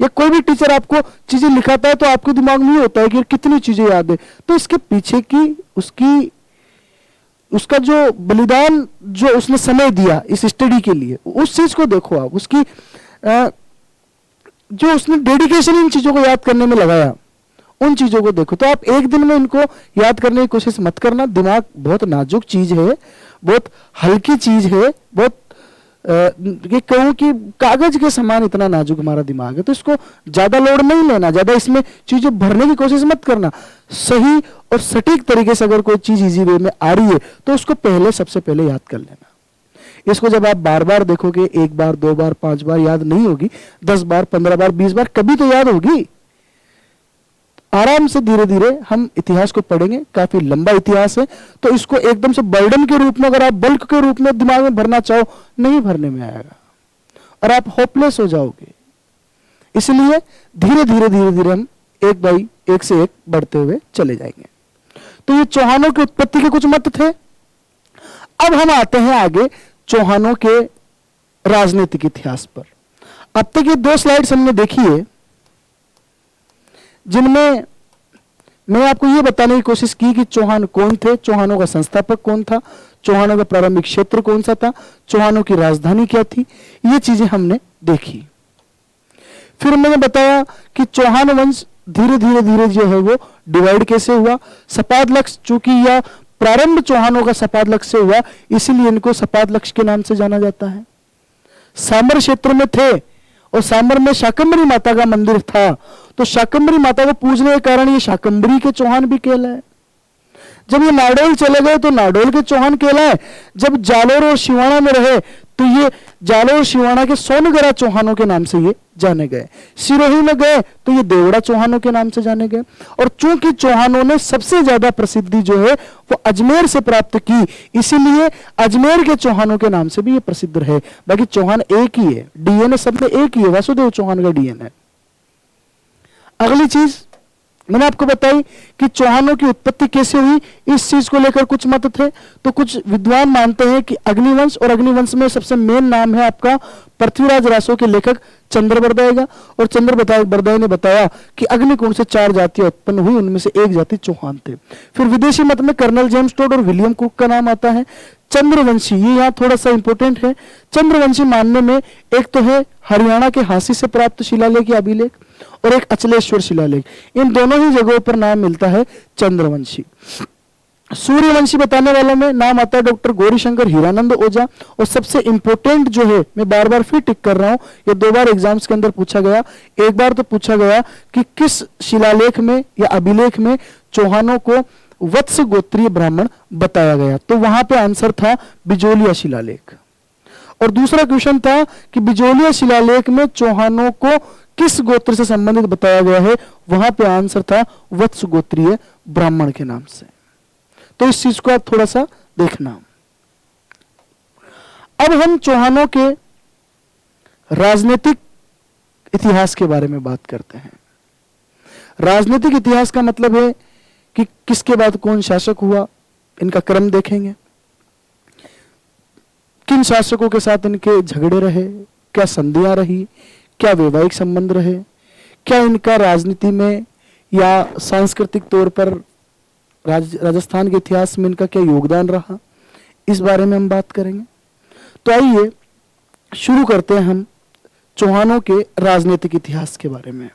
या कोई भी टीचर आपको चीजें लिखाता है तो आपके दिमाग में ये होता है कि कितनी चीजें याद है, तो इसके पीछे की उसका जो बलिदान जो उसने समय दिया इस स्टडी के लिए, उस चीज को देखो आप, उसकी जो उसने डेडिकेशन इन चीजों को याद करने में लगाया, उन चीजों को देखो। तो आप एक दिन में इनको याद करने की कोशिश मत करना। दिमाग बहुत नाजुक चीज है, बहुत हल्की चीज है, बहुत ये कहूं कि कागज के समान इतना नाजुक हमारा दिमाग है। तो इसको ज्यादा लोड नहीं लेना, ज्यादा इसमें चीजें भरने की कोशिश मत करना। सही और सटीक तरीके से अगर कोई चीज इजी वे में आ रही है तो उसको सबसे पहले याद कर लेना। इसको जब आप बार बार देखोगे, एक बार, दो बार, 5 बार याद नहीं होगी, 10 बार, 15 बार, 20 बार कभी तो याद होगी। आराम से धीरे धीरे हम इतिहास को पढ़ेंगे, काफी लंबा इतिहास है, तो इसको एकदम से बर्डन के रूप में अगर आप बल्क के रूप में दिमाग में भरना चाहो, नहीं भरने में आएगा और आप होपलेस हो जाओगे। इसलिए धीरे धीरे धीरे धीरे हम एक बाई एक से एक बढ़ते हुए चले जाएंगे। तो ये चौहानों की उत्पत्ति के कुछ मत थे। अब हम आते हैं आगे चौहानों के राजनीतिक इतिहास पर। अब तक ये 2 स्लाइड्स हमने देखी है जिनमें मैं आपको ये बताने की कोशिश की कि चौहान कौन थे, चौहानों का संस्थापक कौन था, चौहानों का प्रारंभिक क्षेत्र कौन सा था, चौहानों की राजधानी क्या थी, ये चीजें हमने देखी। फिर मैंने बताया कि चौहान वंश धीरे धीरे धीरे जो है वो डिवाइड कैसे हुआ। सपादलक्ष चूंकि या प्रारंभ चौहानों का सपादलक्ष से हुआ, इसीलिए इनको सपादलक्ष के नाम से जाना जाता है। सामर क्षेत्र में थे और सामर में शाकंभरी माता का मंदिर था, तो शाकंभरी माता को पूजने के कारण ये शाकंभरी के चौहान भी कहलाए। जब ये नाडोल चले गए तो नाडोल के चौहान कहलाए। जब जालोर और शिवाना में रहे तो ये जालोर और शिवाना के सोनगरा चौहानों के नाम से ये जाने गए। सिरोही में गए तो ये देवड़ा चौहानों के नाम से जाने गए। और चूंकि चौहानों ने सबसे ज्यादा प्रसिद्धि जो है वो अजमेर से प्राप्त की, इसीलिए अजमेर के चौहानों के नाम से भी ये प्रसिद्ध रहे। बाकी चौहान एक ही है, डीएनए सब में एक ही है, वासुदेव चौहान का डीएनए। अगली चीज मैंने आपको बताई कि चौहानों की उत्पत्ति कैसे हुई, इस चीज को लेकर कुछ मत थे। तो कुछ विद्वान मानते हैं कि अग्निवंश, और अग्निवंश में सबसे मेन नाम है आपका पृथ्वीराज रासो के लेखक चंद्रबरदाई का। और चंद्रबरदाई ने बताया कि अग्निकुंड से 4 जातियां उत्पन्न हुई, उनमें से एक जाति चौहान थे। फिर विदेशी मत में कर्नल जेम्स टोड और विलियम कुक का नाम आता है। चंद्रवंशी, ये यहाँ थोड़ा सा इंपॉर्टेंट है। चंद्रवंशी मानने में एक तो है हरियाणा के हांसी से प्राप्त शिलालेख या अभिलेख, और एक अचलेश्वर शिलालेख। इन दोनों ही जगहों पर नाम मिलता है चंद्रवंशी। सूर्यवंशी बताने वालों में नाम आता है डॉक्टर गौरीशंकर हीरानंद ओझा। और सबसे इंपॉर्टेंट जो है, मैं बार बार फिर टिक कर रहा हूं, ये 2 बार एग्जाम्स के अंदर पूछा गया। एक बार तो पूछा गया कि किस शिलालेख में या अभिलेख में चौहानों को वत्स गोत्रीय ब्राह्मण बताया गया, तो वहां पे आंसर था बिजोलिया शिलालेख। और दूसरा क्वेश्चन था कि बिजोलिया शिलालेख में चौहानों को किस गोत्र से संबंधित बताया गया है, वहां पे आंसर था वत्स गोत्रीय ब्राह्मण के नाम से। तो इस चीज को आप थोड़ा सा देखना। अब हम चौहानों के राजनीतिक इतिहास के बारे में बात करते हैं। राजनीतिक इतिहास का मतलब है कि किसके बाद कौन शासक हुआ, इनका क्रम देखेंगे, किन शासकों के साथ इनके झगड़े रहे, क्या संधियां रही, क्या वैवाहिक संबंध रहे, क्या इनका राजनीति में या सांस्कृतिक तौर पर राजस्थान के इतिहास में इनका क्या योगदान रहा, इस बारे में हम बात करेंगे। तो आइए शुरू करते हैं हम चौहानों के राजनीतिक इतिहास के बारे में।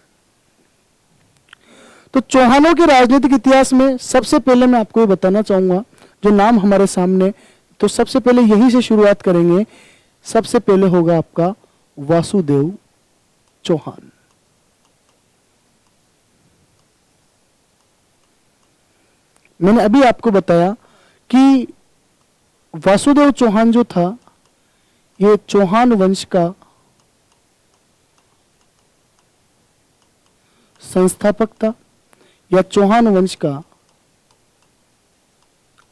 तो चौहानों के राजनीतिक इतिहास में सबसे पहले मैं आपको ये बताना चाहूंगा, जो नाम हमारे सामने, तो सबसे पहले यहीं से शुरुआत करेंगे। सबसे पहले होगा आपका वासुदेव चौहान। मैंने अभी आपको बताया कि वासुदेव चौहान जो था, ये चौहान वंश का संस्थापक था या चौहान वंश का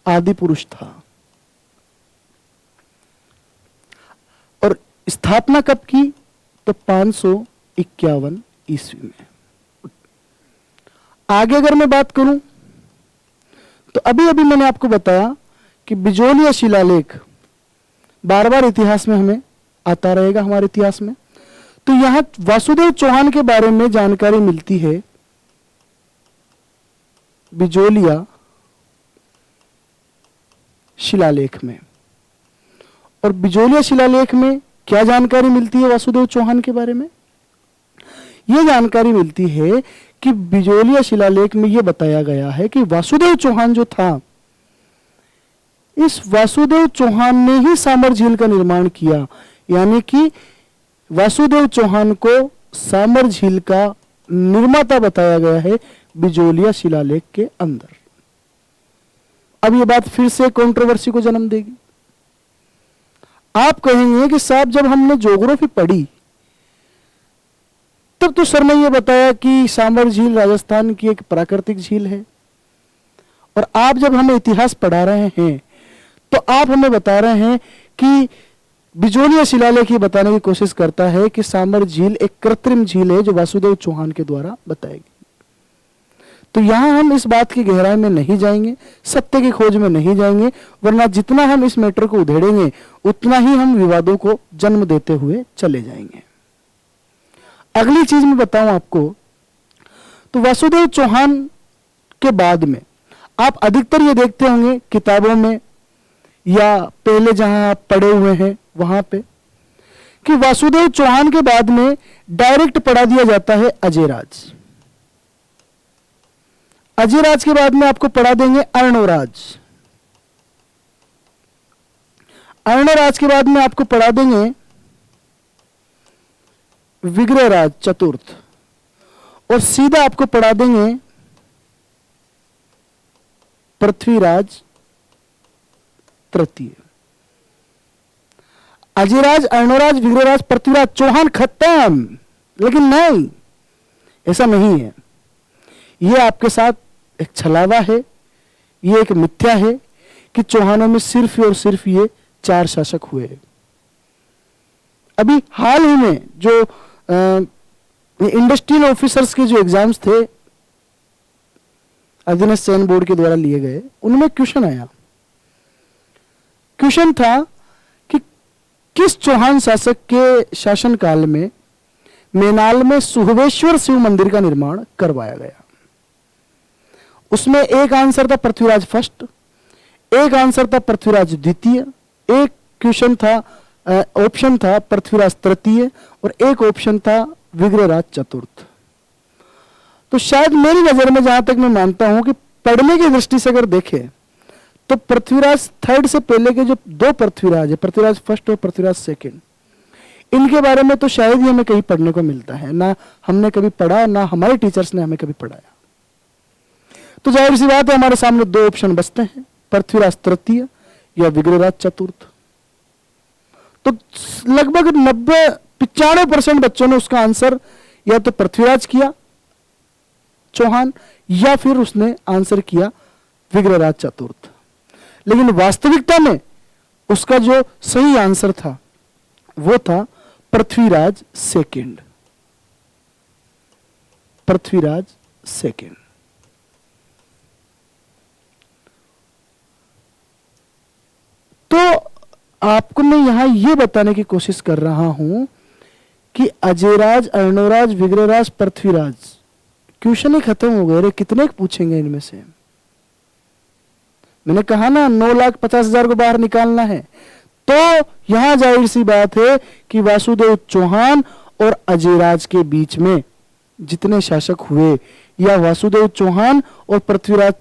आदि पुरुष था। और स्थापना कब की? तो 551 ईस्वी में। आगे अगर मैं बात करूं तो अभी अभी मैंने आपको बताया कि बिजोलिया शिलालेख बार बार इतिहास में हमें आता रहेगा, हमारे इतिहास में। तो यहां वासुदेव चौहान के बारे में जानकारी मिलती है बिजोलिया शिलालेख में। और बिजोलिया शिलालेख में क्या जानकारी मिलती है वासुदेव चौहान के बारे में? यह जानकारी मिलती है कि बिजोलिया शिलालेख में यह बताया गया है कि वासुदेव चौहान जो था, इस वासुदेव चौहान ने ही सामर झील का निर्माण किया। यानी कि वासुदेव चौहान को सामर झील का निर्माता बताया गया है बिजोलिया शिलालेख के अंदर। अब यह बात फिर से कंट्रोवर्सी को जन्म देगी। आप कहेंगे कि साहब, जब हमने ज्योग्राफी पढ़ी तब तो सर ने यह बताया कि सामर झील राजस्थान की एक प्राकृतिक झील है, और आप जब हमें इतिहास पढ़ा रहे हैं तो आप हमें बता रहे हैं कि बिजोलिया शिलालेख ये बताने की कोशिश करता है कि सामर झील एक कृत्रिम झील है जो वासुदेव चौहान के द्वारा बताई गई। तो यहां हम इस बात की गहराई में नहीं जाएंगे, सत्य की खोज में नहीं जाएंगे, वरना जितना हम इस मैटर को उधेड़ेंगे उतना ही हम विवादों को जन्म देते हुए चले जाएंगे। अगली चीज मैं बताऊं आपको, तो वासुदेव चौहान के बाद में आप अधिकतर ये देखते होंगे किताबों में या पहले जहां आप पढ़े हुए हैं वहां पे, कि वासुदेव चौहान के बाद में डायरेक्ट पढ़ा दिया जाता है अजयराज। अजयराज के बाद में आपको पढ़ा देंगे अर्णवराज। अर्णवराज के बाद में आपको पढ़ा देंगे विग्रहराज चतुर्थ, और सीधा आपको पढ़ा देंगे पृथ्वीराज तृतीय। अजयराज, अर्णवराज, विग्रहराज, पृथ्वीराज चौहान खत्म। लेकिन नहीं, ऐसा नहीं है। यह आपके साथ एक छलावा है, यह एक मिथ्या है कि चौहानों में सिर्फ और सिर्फ ये 4 शासक हुए। अभी हाल ही में जो इंडस्ट्रियल ऑफिसर्स के जो एग्जाम्स थे अधीनस्थ चयन बोर्ड के द्वारा लिए गए, उनमें क्वेश्चन आया। क्वेश्चन था कि किस चौहान शासक के शासनकाल में मेनाल में सुहवेश्वर शिव मंदिर का निर्माण करवाया गया? उसमें एक आंसर था पृथ्वीराज फर्स्ट, एक आंसर था पृथ्वीराज द्वितीय, एक क्वेश्चन था ऑप्शन था पृथ्वीराज तृतीय, और एक ऑप्शन था विग्रहराज चतुर्थ। तो शायद मेरी नजर में, जहां तक मैं मानता हूं कि पढ़ने की दृष्टि से अगर देखें, तो पृथ्वीराज थर्ड से पहले के जो 2 पृथ्वीराज है, पृथ्वीराज फर्स्ट और पृथ्वीराज सेकंड, इनके बारे में तो शायद ही हमें कहीं पढ़ने को मिलता है। ना हमने कभी पढ़ा, ना हमारे टीचर्स ने हमें कभी पढ़ाया। तो जाहिर सी बात है, हमारे सामने 2 ऑप्शन बचते हैं, पृथ्वीराज तृतीय या विग्रहराज चतुर्थ। तो लगभग 90-95% बच्चों ने उसका आंसर या तो पृथ्वीराज किया चौहान, या फिर उसने आंसर किया विग्रहराज चतुर्थ। लेकिन वास्तविकता में उसका जो सही आंसर था वो था पृथ्वीराज सेकंड। पृथ्वीराज सेकंड। तो आपको मैं यहां यह बताने की कोशिश कर रहा हूं कि अजयराज, अर्णोराज, विग्रहराज, पृथ्वीराज, क्वेश्चन ही खत्म हो गए रे, कितने पूछेंगे इनमें से। मैंने कहा ना 9,50,000 को बाहर निकालना है। तो यहां जाहिर सी बात है कि वासुदेव चौहान और अजयराज के बीच में जितने शासक हुए, या वासुदेव चौहान और पृथ्वीराज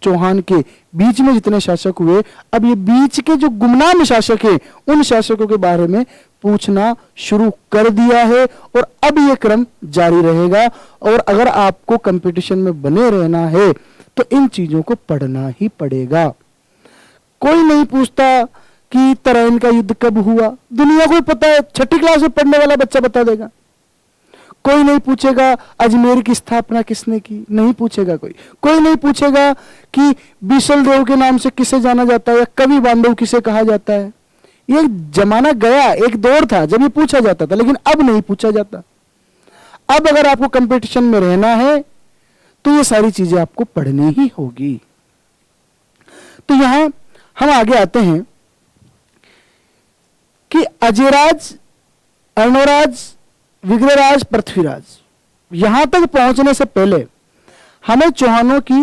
चौहान के बीच में जितने शासक हुए, अब ये बीच के जो गुमनाम शासक हैं उन शासकों के बारे में पूछना शुरू कर दिया है, और अब ये क्रम जारी रहेगा। और अगर आपको कंपटीशन में बने रहना है तो इन चीजों को पढ़ना ही पड़ेगा। कोई नहीं पूछता कि तराइन का युद्ध कब हुआ, दुनिया को पता है, 6ठी क्लास में पढ़ने वाला बच्चा बता देगा। कोई नहीं पूछेगा अजमेर की स्थापना किसने की, नहीं पूछेगा कोई। कोई नहीं पूछेगा कि बीसल देव के नाम से किसे जाना जाता है, या कवि बांधव किसे कहा जाता है। ये जमाना गया, एक दौर था जब ये पूछा जाता था, लेकिन अब नहीं पूछा जाता। अब अगर आपको कंपटीशन में रहना है तो ये सारी चीजें आपको पढ़नी ही होगी। तो यहां हम आगे आते हैं कि अजयराज, अर्णोराज, विग्रहराज, पृथ्वीराज, यहां तक पहुंचने से पहले हमें चौहानों की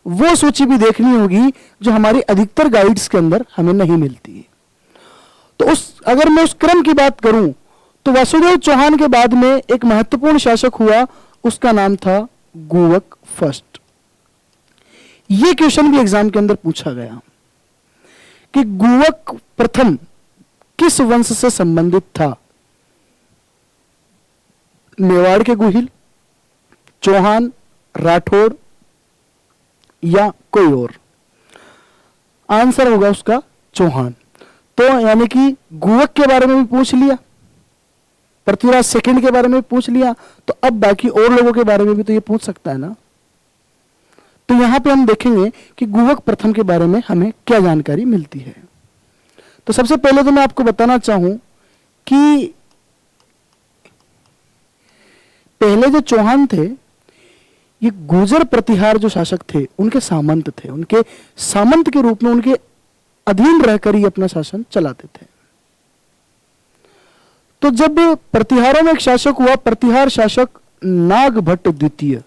वो सूची भी देखनी होगी जो हमारी अधिकतर गाइड्स के अंदर हमें नहीं मिलती। तो अगर मैं उस क्रम की बात करूं तो वासुदेव चौहान के बाद में एक महत्वपूर्ण शासक हुआ, उसका नाम था गुवक फर्स्ट। यह क्वेश्चन भी एग्जाम के अंदर पूछा गया कि गुवक प्रथम किस वंश से संबंधित था, मेवाड़ के गुहिल, चौहान, राठौड़ या कोई और। आंसर होगा उसका चौहान। तो यानी कि गुवक के बारे में भी पूछ लिया, पृथ्वीराज सेकंड के बारे में भी पूछ लिया, तो अब बाकी और लोगों के बारे में भी तो ये पूछ सकता है ना। तो यहां पे हम देखेंगे कि गुवक प्रथम के बारे में हमें क्या जानकारी मिलती है। तो सबसे पहले तो मैं आपको बताना चाहूं कि पहले जो चौहान थे ये गुर्जर प्रतिहार जो शासक थे उनके सामंत थे। उनके सामंत के रूप में उनके अधीन रहकर ही अपना शासन चलाते थे। तो जब प्रतिहारों में एक शासक हुआ, प्रतिहार शासक नागभट्ट द्वितीय,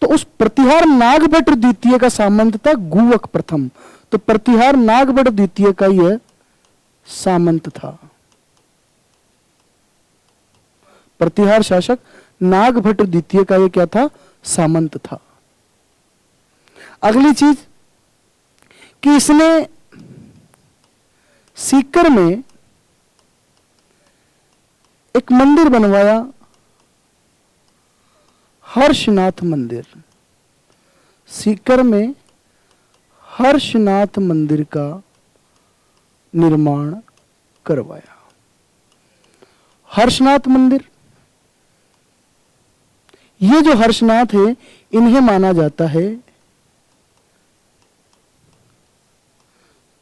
तो उस प्रतिहार नागभट्ट द्वितीय का सामंत था गुवक प्रथम। तो प्रतिहार नागभट्ट द्वितीय का यह सामंत था। प्रतिहार शासक नागभट्ट द्वितीय का यह क्या था, सामंत था। अगली चीज कि इसने सीकर में एक मंदिर बनवाया, हर्षनाथ मंदिर। सीकर में हर्षनाथ मंदिर का निर्माण करवाया। हर्षनाथ मंदिर, ये जो हर्षनाथ है इन्हें माना जाता है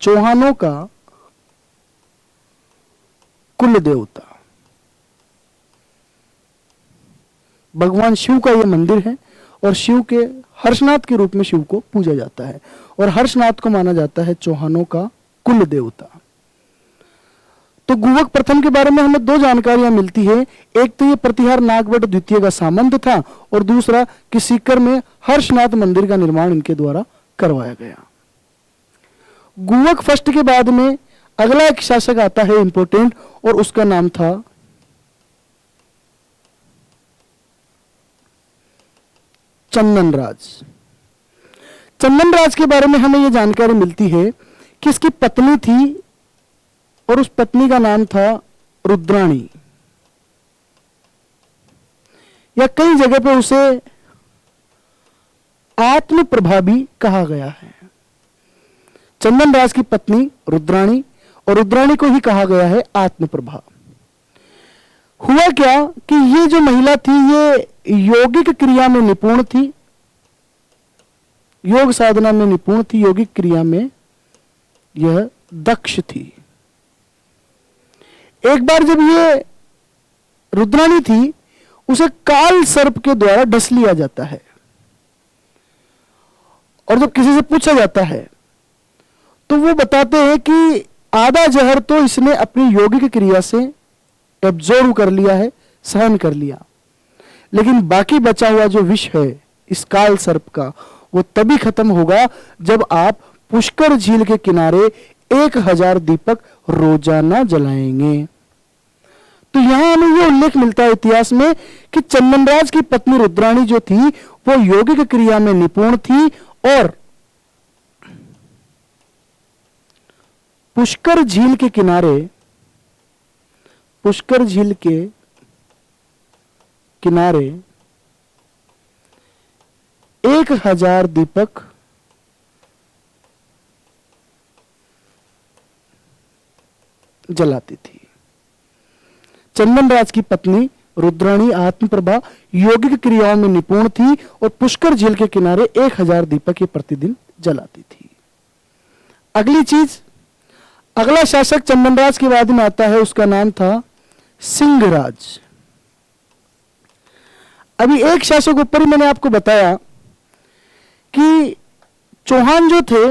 चौहानों का कुल देवता। भगवान शिव का यह मंदिर है और शिव के हर्षनाथ के रूप में शिव को पूजा जाता है, और हर्षनाथ को माना जाता है चौहानों का कुल देवता। तो गुवक प्रथम के बारे में हमें दो जानकारियां मिलती है। एक तो ये प्रतिहार नागभट्ट द्वितीय का सामंत था, और दूसरा कि सीकर में हर्षनाथ मंदिर का निर्माण इनके द्वारा करवाया गया। गुवक फर्स्ट के बाद में अगला एक शासक आता है इंपोर्टेंट, और उसका नाम था चंदनराज। चंदनराज के बारे में हमें यह जानकारी मिलती है कि इसकी पत्नी थी, और उस पत्नी का नाम था रुद्राणी, या कई जगह पे उसे आत्मप्रभा भी कहा गया है। चंदनराज की पत्नी रुद्राणी, और रुद्राणी को ही कहा गया है आत्मप्रभा। हुआ क्या कि ये जो महिला थी ये यौगिक क्रिया में निपुण थी, योग साधना में निपुण थी, यौगिक क्रिया में यह दक्ष थी। एक बार जब ये रुद्राणी थी, उसे काल सर्प के द्वारा डस लिया जाता है, और जब किसी से पूछा जाता है तो वो बताते हैं कि आधा जहर तो इसने अपनी यौगिक क्रिया से एब्जॉर्ब कर लिया है, सहन कर लिया, लेकिन बाकी बचा हुआ जो विष है इस काल सर्प का, वो तभी खत्म होगा जब आप पुष्कर झील के किनारे 1000 दीपक रोजाना जलाएंगे। तो यहां हमें ये उल्लेख मिलता है इतिहास में कि चंदनराज की पत्नी रुद्राणी जो थी वो यौगिक क्रिया में निपुण थी और पुष्कर झील के किनारे 1000 दीपक जलाती थी। चंदनराज की पत्नी रुद्राणी आत्मप्रभा यौगिक क्रियाओं में निपुण थी और पुष्कर झील के किनारे 1000 दीपक प्रतिदिन जलाती थी। अगली चीज, अगला शासक चंदनराज के बाद में आता है, उसका नाम था सिंहराज। अभी एक शासक ऊपर ही मैंने आपको बताया कि चौहान जो थे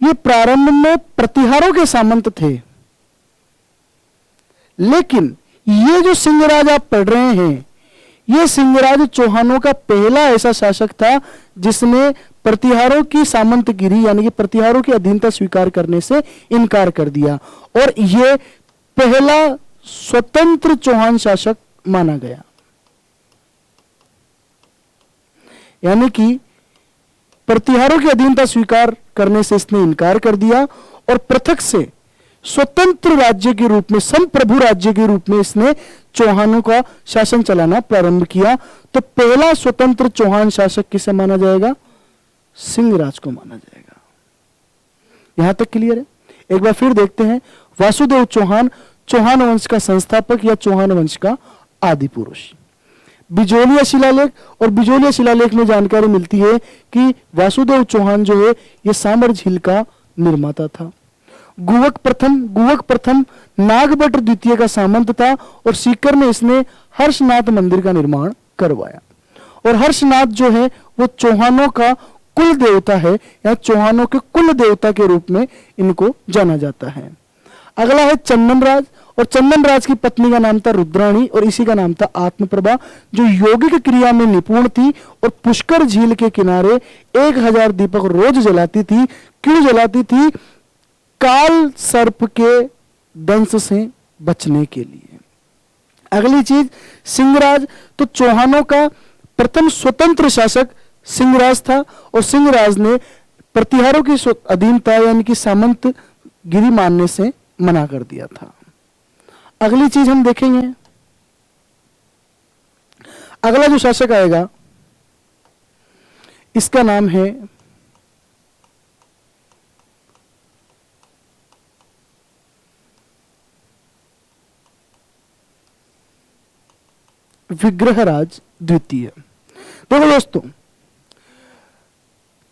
ये प्रारंभ में प्रतिहारों के सामंत थे, लेकिन ये जो सिंहराज आप पढ़ रहे हैं, ये सिंहराज चौहानों का पहला ऐसा शासक था जिसने प्रतिहारों की सामंतगिरी यानी कि प्रतिहारों की अधीनता स्वीकार करने से इनकार कर दिया, और ये पहला स्वतंत्र चौहान शासक माना गया। यानी कि प्रतिहारों की अधीनता स्वीकार करने से इसने इनकार कर दिया और पृथक से स्वतंत्र राज्य के रूप में, संप्रभु राज्य के रूप में इसने चौहानों का शासन चलाना प्रारंभ किया। तो पहला स्वतंत्र चौहान शासक किसे माना जाएगा? सिंहराज को माना जाएगा। यहां तक क्लियर है? एक बार फिर देखते हैं। वासुदेव चौहान, चौहान वंश का संस्थापक या चौहान वंश का आदि पुरुष। बिजोलिया शिलालेख, और बिजोलिया शिलालेख में जानकारी मिलती है कि वासुदेव चौहान जो है ये सांबर झील का निर्माता था। गुवक प्रथम नागभट्ट द्वितीय का सामंत था और सीकर में इसने हर्षनाथ मंदिर का निर्माण करवाया। और हर्षनाथ जो है वो चौहानों का कुल देवता है या चौहानों के कुल देवता के रूप में इनको जाना जाता है। अगला है चंदनराज, और चंदनराज की पत्नी का नाम था रुद्राणी और इसी का नाम था आत्मप्रभा, जो यौगिक क्रिया में निपुण थी और पुष्कर झील के किनारे 1000 दीपक रोज जलाती थी। क्यों जलाती थी? काल सर्प के दंश से बचने के लिए। अगली चीज, सिंहराज, तो चौहानों का प्रथम स्वतंत्र शासक सिंहराज था और सिंहराज ने प्रतिहारों की अधीनता यानी कि सामंत गिरी मानने से मना कर दिया था। अगली चीज हम देखेंगे, अगला जो शासक आएगा इसका नाम है विग्रहराज द्वितीय। देखो दोस्तों,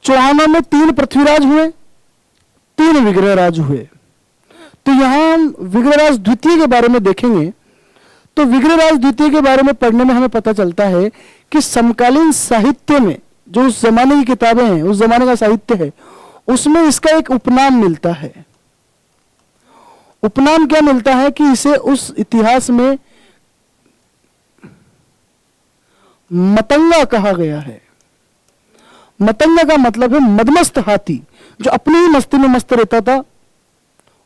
चौहानों में 3 पृथ्वीराज हुए, 3 विग्रहराज हुए। तो यहां हम विग्रहराज द्वितीय के बारे में देखेंगे। तो विग्रहराज द्वितीय के बारे में पढ़ने में हमें पता चलता है कि समकालीन साहित्य में जो उस जमाने की किताबें हैं, उस जमाने का साहित्य है, उसमें इसका एक उपनाम मिलता है। उपनाम क्या मिलता है कि इसे उस इतिहास में मतंगा कहा गया है। मतंगा का मतलब है मदमस्त हाथी, जो अपनी ही मस्ती में मस्त रहता था,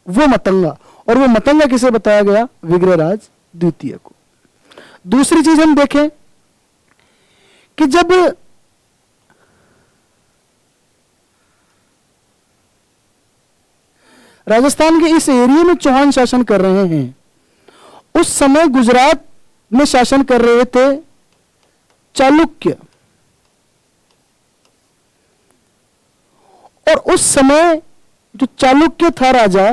वो मतंगा। और वो मतंगा किसे बताया गया? विग्रहराज द्वितीय को। दूसरी चीज हम देखें कि जब राजस्थान के इस एरिया में चौहान शासन कर रहे हैं, उस समय गुजरात में शासन कर रहे थे चालुक्य, और उस समय जो चालुक्य था राजा,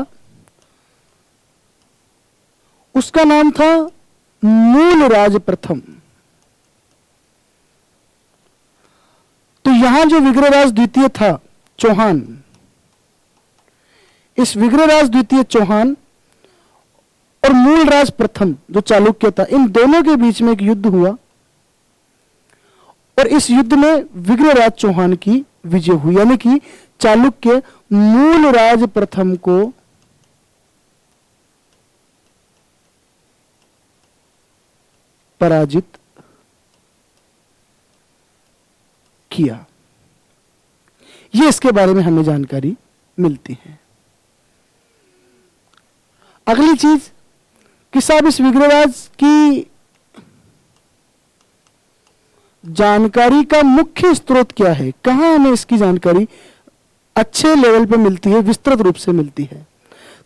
उसका नाम था मूलराज प्रथम। तो यहां जो विग्रहराज द्वितीय था चौहान, इस विग्रहराज द्वितीय चौहान और मूलराज प्रथम जो चालुक्य था, इन दोनों के बीच में एक युद्ध हुआ और इस युद्ध में विग्रहराज चौहान की विजय हुई। यानी कि चालुक्य मूलराज प्रथम को पराजित किया। ये इसके बारे में हमें जानकारी मिलती है। अगली चीज कि साहब इस विग्रहराज की जानकारी का मुख्य स्रोत क्या है, कहां हमें इसकी जानकारी अच्छे लेवल पे मिलती है, विस्तृत रूप से मिलती है।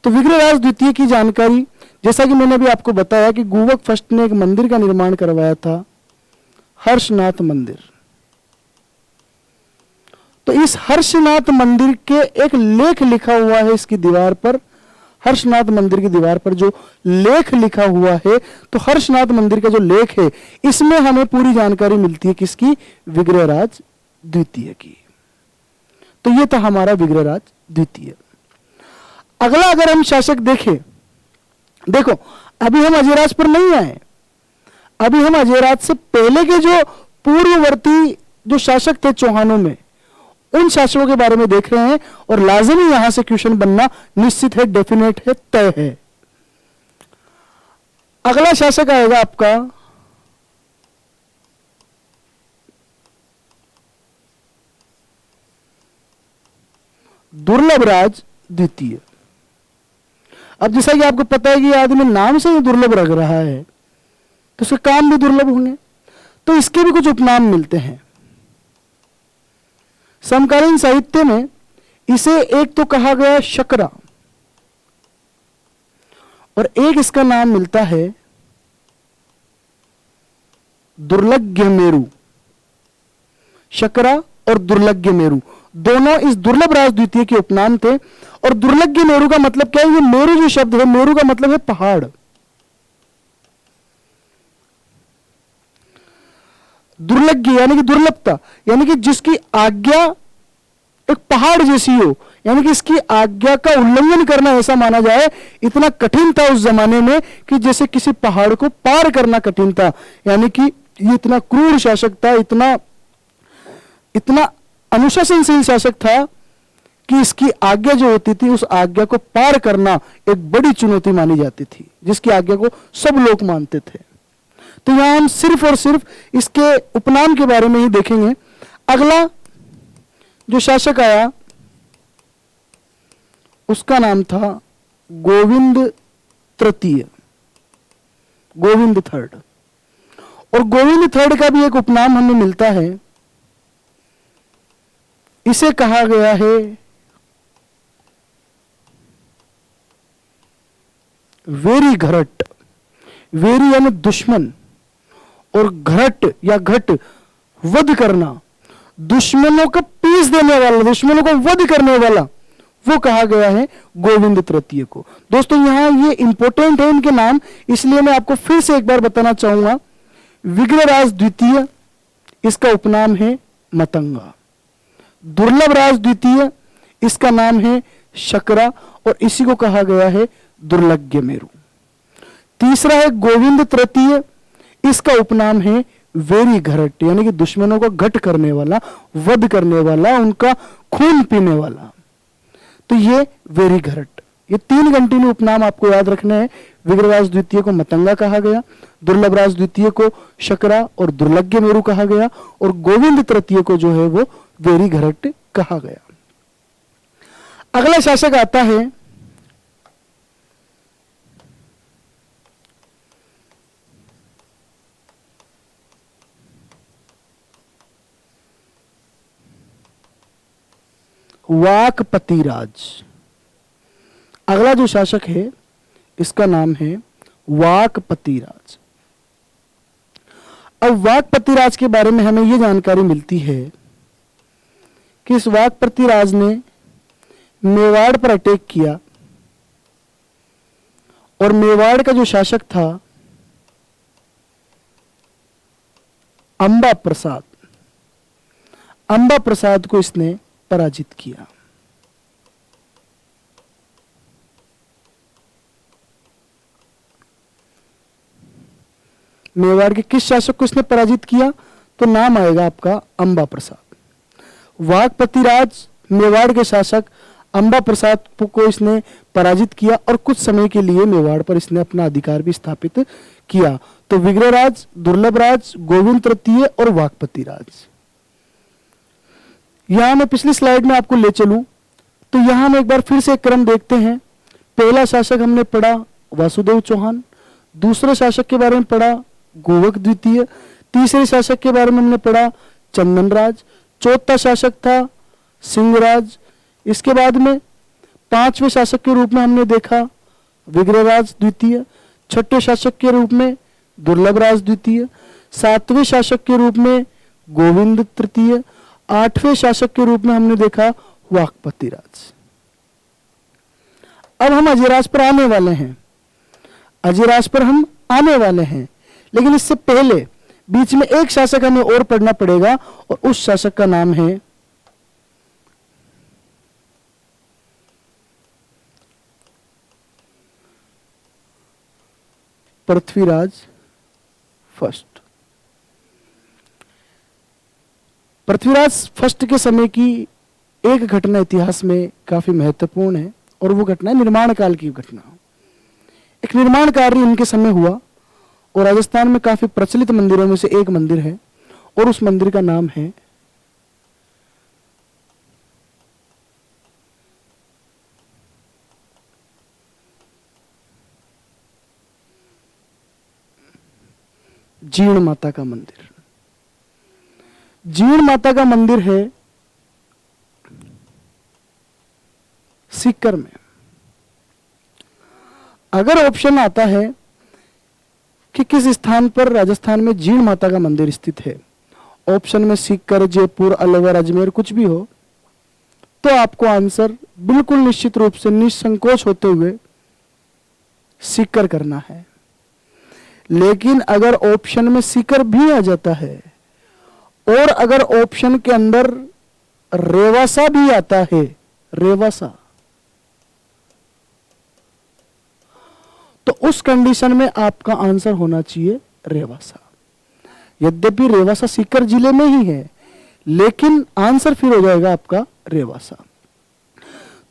तो विग्रहराज द्वितीय की जानकारी, जैसा कि मैंने अभी आपको बताया कि गुवक फर्स्ट ने एक मंदिर का निर्माण करवाया था, हर्षनाथ मंदिर। तो इस हर्षनाथ मंदिर के एक लेख लिखा हुआ है इसकी दीवार पर। हर्षनाथ मंदिर की दीवार पर जो लेख लिखा हुआ है, तो हर्षनाथ मंदिर का जो लेख है, इसमें हमें पूरी जानकारी मिलती है किसकी, विग्रहराज द्वितीय की। तो ये था हमारा विग्रहराज द्वितीय। अगला अगर हम शासक देखें, देखो अभी हम अजयराज पर नहीं आए, अभी हम अजयराज से पहले के जो पूर्ववर्ती जो शासक थे चौहानों में, उन शासकों के बारे में देख रहे हैं। और लाजिमी यहां से क्वेश्चन बनना निश्चित है, डेफिनेट है, तय है। अगला शासक आएगा आपका दुर्लभराज द्वितीय। अब जैसा कि आपको पता है कि आदमी नाम से ही दुर्लभ लग रहा है, तो उसके काम भी दुर्लभ होंगे, तो इसके भी कुछ उपनाम मिलते हैं। समकालीन साहित्य में इसे एक तो कहा गया शकरा, और एक इसका नाम मिलता है दुर्लग्य मेरु। शकरा और दुर्लग्य मेरु दोनों इस दुर्लभराज द्वितीय के उपनाम थे। और दुर्लग्य मेरु का मतलब क्या है, ये मेरु जो शब्द है, मेरु का मतलब है पहाड़। दुर्लग्य यानी कि दुर्लभता, यानी कि जिसकी आज्ञा एक पहाड़ जैसी हो, यानी कि इसकी आज्ञा का उल्लंघन करना ऐसा माना जाए, इतना कठिन था उस जमाने में कि जैसे किसी पहाड़ को पार करना कठिन था। यानी कि ये इतना क्रूर शासक था, इतना अनुशासनशील शासक था कि इसकी आज्ञा जो होती थी, उस आज्ञा को पार करना एक बड़ी चुनौती मानी जाती थी, जिसकी आज्ञा को सब लोग मानते थे। तो यहां हम सिर्फ और सिर्फ इसके उपनाम के बारे में ही देखेंगे। अगला जो शासक आया उसका नाम था गोविंद तृतीय, गोविंद थर्ड। और गोविंद थर्ड का भी एक उपनाम हमें मिलता है, इसे कहा गया है वेरी घरट। वेरी यानी दुश्मन, और घरट या घट वध करना, दुश्मनों को पीस देने वाला, दुश्मनों को वध करने वाला, वो कहा गया है गोविंद तृतीय को। दोस्तों यहां ये इंपॉर्टेंट है इनके नाम, इसलिए मैं आपको फिर से एक बार बताना चाहूंगा। विग्रहराज द्वितीय, इसका उपनाम है मतंगा। दुर्लभराज द्वितीय, इसका नाम है शकरा, और इसी को कहा गया है दुर्लग्य मेरु। तीसरा है गोविंद तृतीय, इसका उपनाम है वेरी घरट, यानी कि दुश्मनों को घट करने वाला, वध करने वाला, उनका खून पीने वाला। तो ये वेरी घरट। ये तीन कंटिन्यू उपनाम आपको याद रखने हैं। विग्रहराज द्वितीय को मतंगा कहा गया, दुर्लभराज द्वितीय को शकरा और दुर्लग्य मेरु कहा गया, और गोविंद तृतीय को जो है वो वेरी घरट कहा गया। अगला शासक आता है वाकपति राज। अगला जो शासक है इसका नाम है वाकपति राज। अब वाकपति राज के बारे में हमें यह जानकारी मिलती है कि इस वाकपति राज ने मेवाड़ पर अटैक किया, और मेवाड़ का जो शासक था अंबा प्रसाद, अंबा प्रसाद को इसने पराजित किया। मेवाड़ के किस शासक को इसने पराजित किया, तो नाम आएगा आपका अंबा प्रसाद। वाकपति राज मेवाड़ के शासक अंबा प्रसाद को इसने पराजित किया, और कुछ समय के लिए मेवाड़ पर इसने अपना अधिकार भी स्थापित किया। तो विग्रहराज, दुर्लभराज, गोविंद तृतीय और वाकपति राज। यहां मैं पिछली स्लाइड में आपको ले चलूं तो यहां हम एक बार फिर से क्रम देखते हैं। पहला शासक हमने पढ़ा वासुदेव चौहान, दूसरे शासक के बारे में पढ़ा गोवक द्वितीय, तीसरे शासक के बारे में हमने पढ़ा चंदनराज, चौथा शासक था सिंहराज। इसके बाद में पांचवें शासक के रूप में हमने देखा विग्रहराज द्वितीय, छठे शासक के रूप में दुर्लभराज द्वितीय, सातवें शासक के रूप में गोविंद तृतीय, आठवें शासक के रूप में हमने देखा वाकपति राज। अब हम अजयराज पर आने वाले हैं, अजयराज पर हम आने वाले हैं, लेकिन इससे पहले बीच में एक शासक हमें और पढ़ना पड़ेगा और उस शासक का नाम है पृथ्वीराज फर्स्ट। पृथ्वीराज फर्स्ट के समय की एक घटना इतिहास में काफी महत्वपूर्ण है और वो घटना निर्माण काल की घटना। एक निर्माण कार्य इनके समय हुआ और राजस्थान में काफी प्रचलित मंदिरों में से एक मंदिर है और उस मंदिर का नाम है जीण माता का मंदिर। जीण माता का मंदिर है सीकर में। अगर ऑप्शन आता है कि किस स्थान पर राजस्थान में जीण माता का मंदिर स्थित है, ऑप्शन में सीकर, जयपुर, अलवर, अजमेर कुछ भी हो, तो आपको आंसर बिल्कुल निश्चित रूप से निसंकोच होते हुए सीकर करना है। लेकिन अगर ऑप्शन में सीकर भी आ जाता है और अगर ऑप्शन के अंदर रेवासा भी आता है, रेवासा, तो उस कंडीशन में आपका आंसर होना चाहिए रेवासा। यद्यपि रेवासा सीकर जिले में ही है, लेकिन आंसर फिर हो जाएगा आपका रेवासा।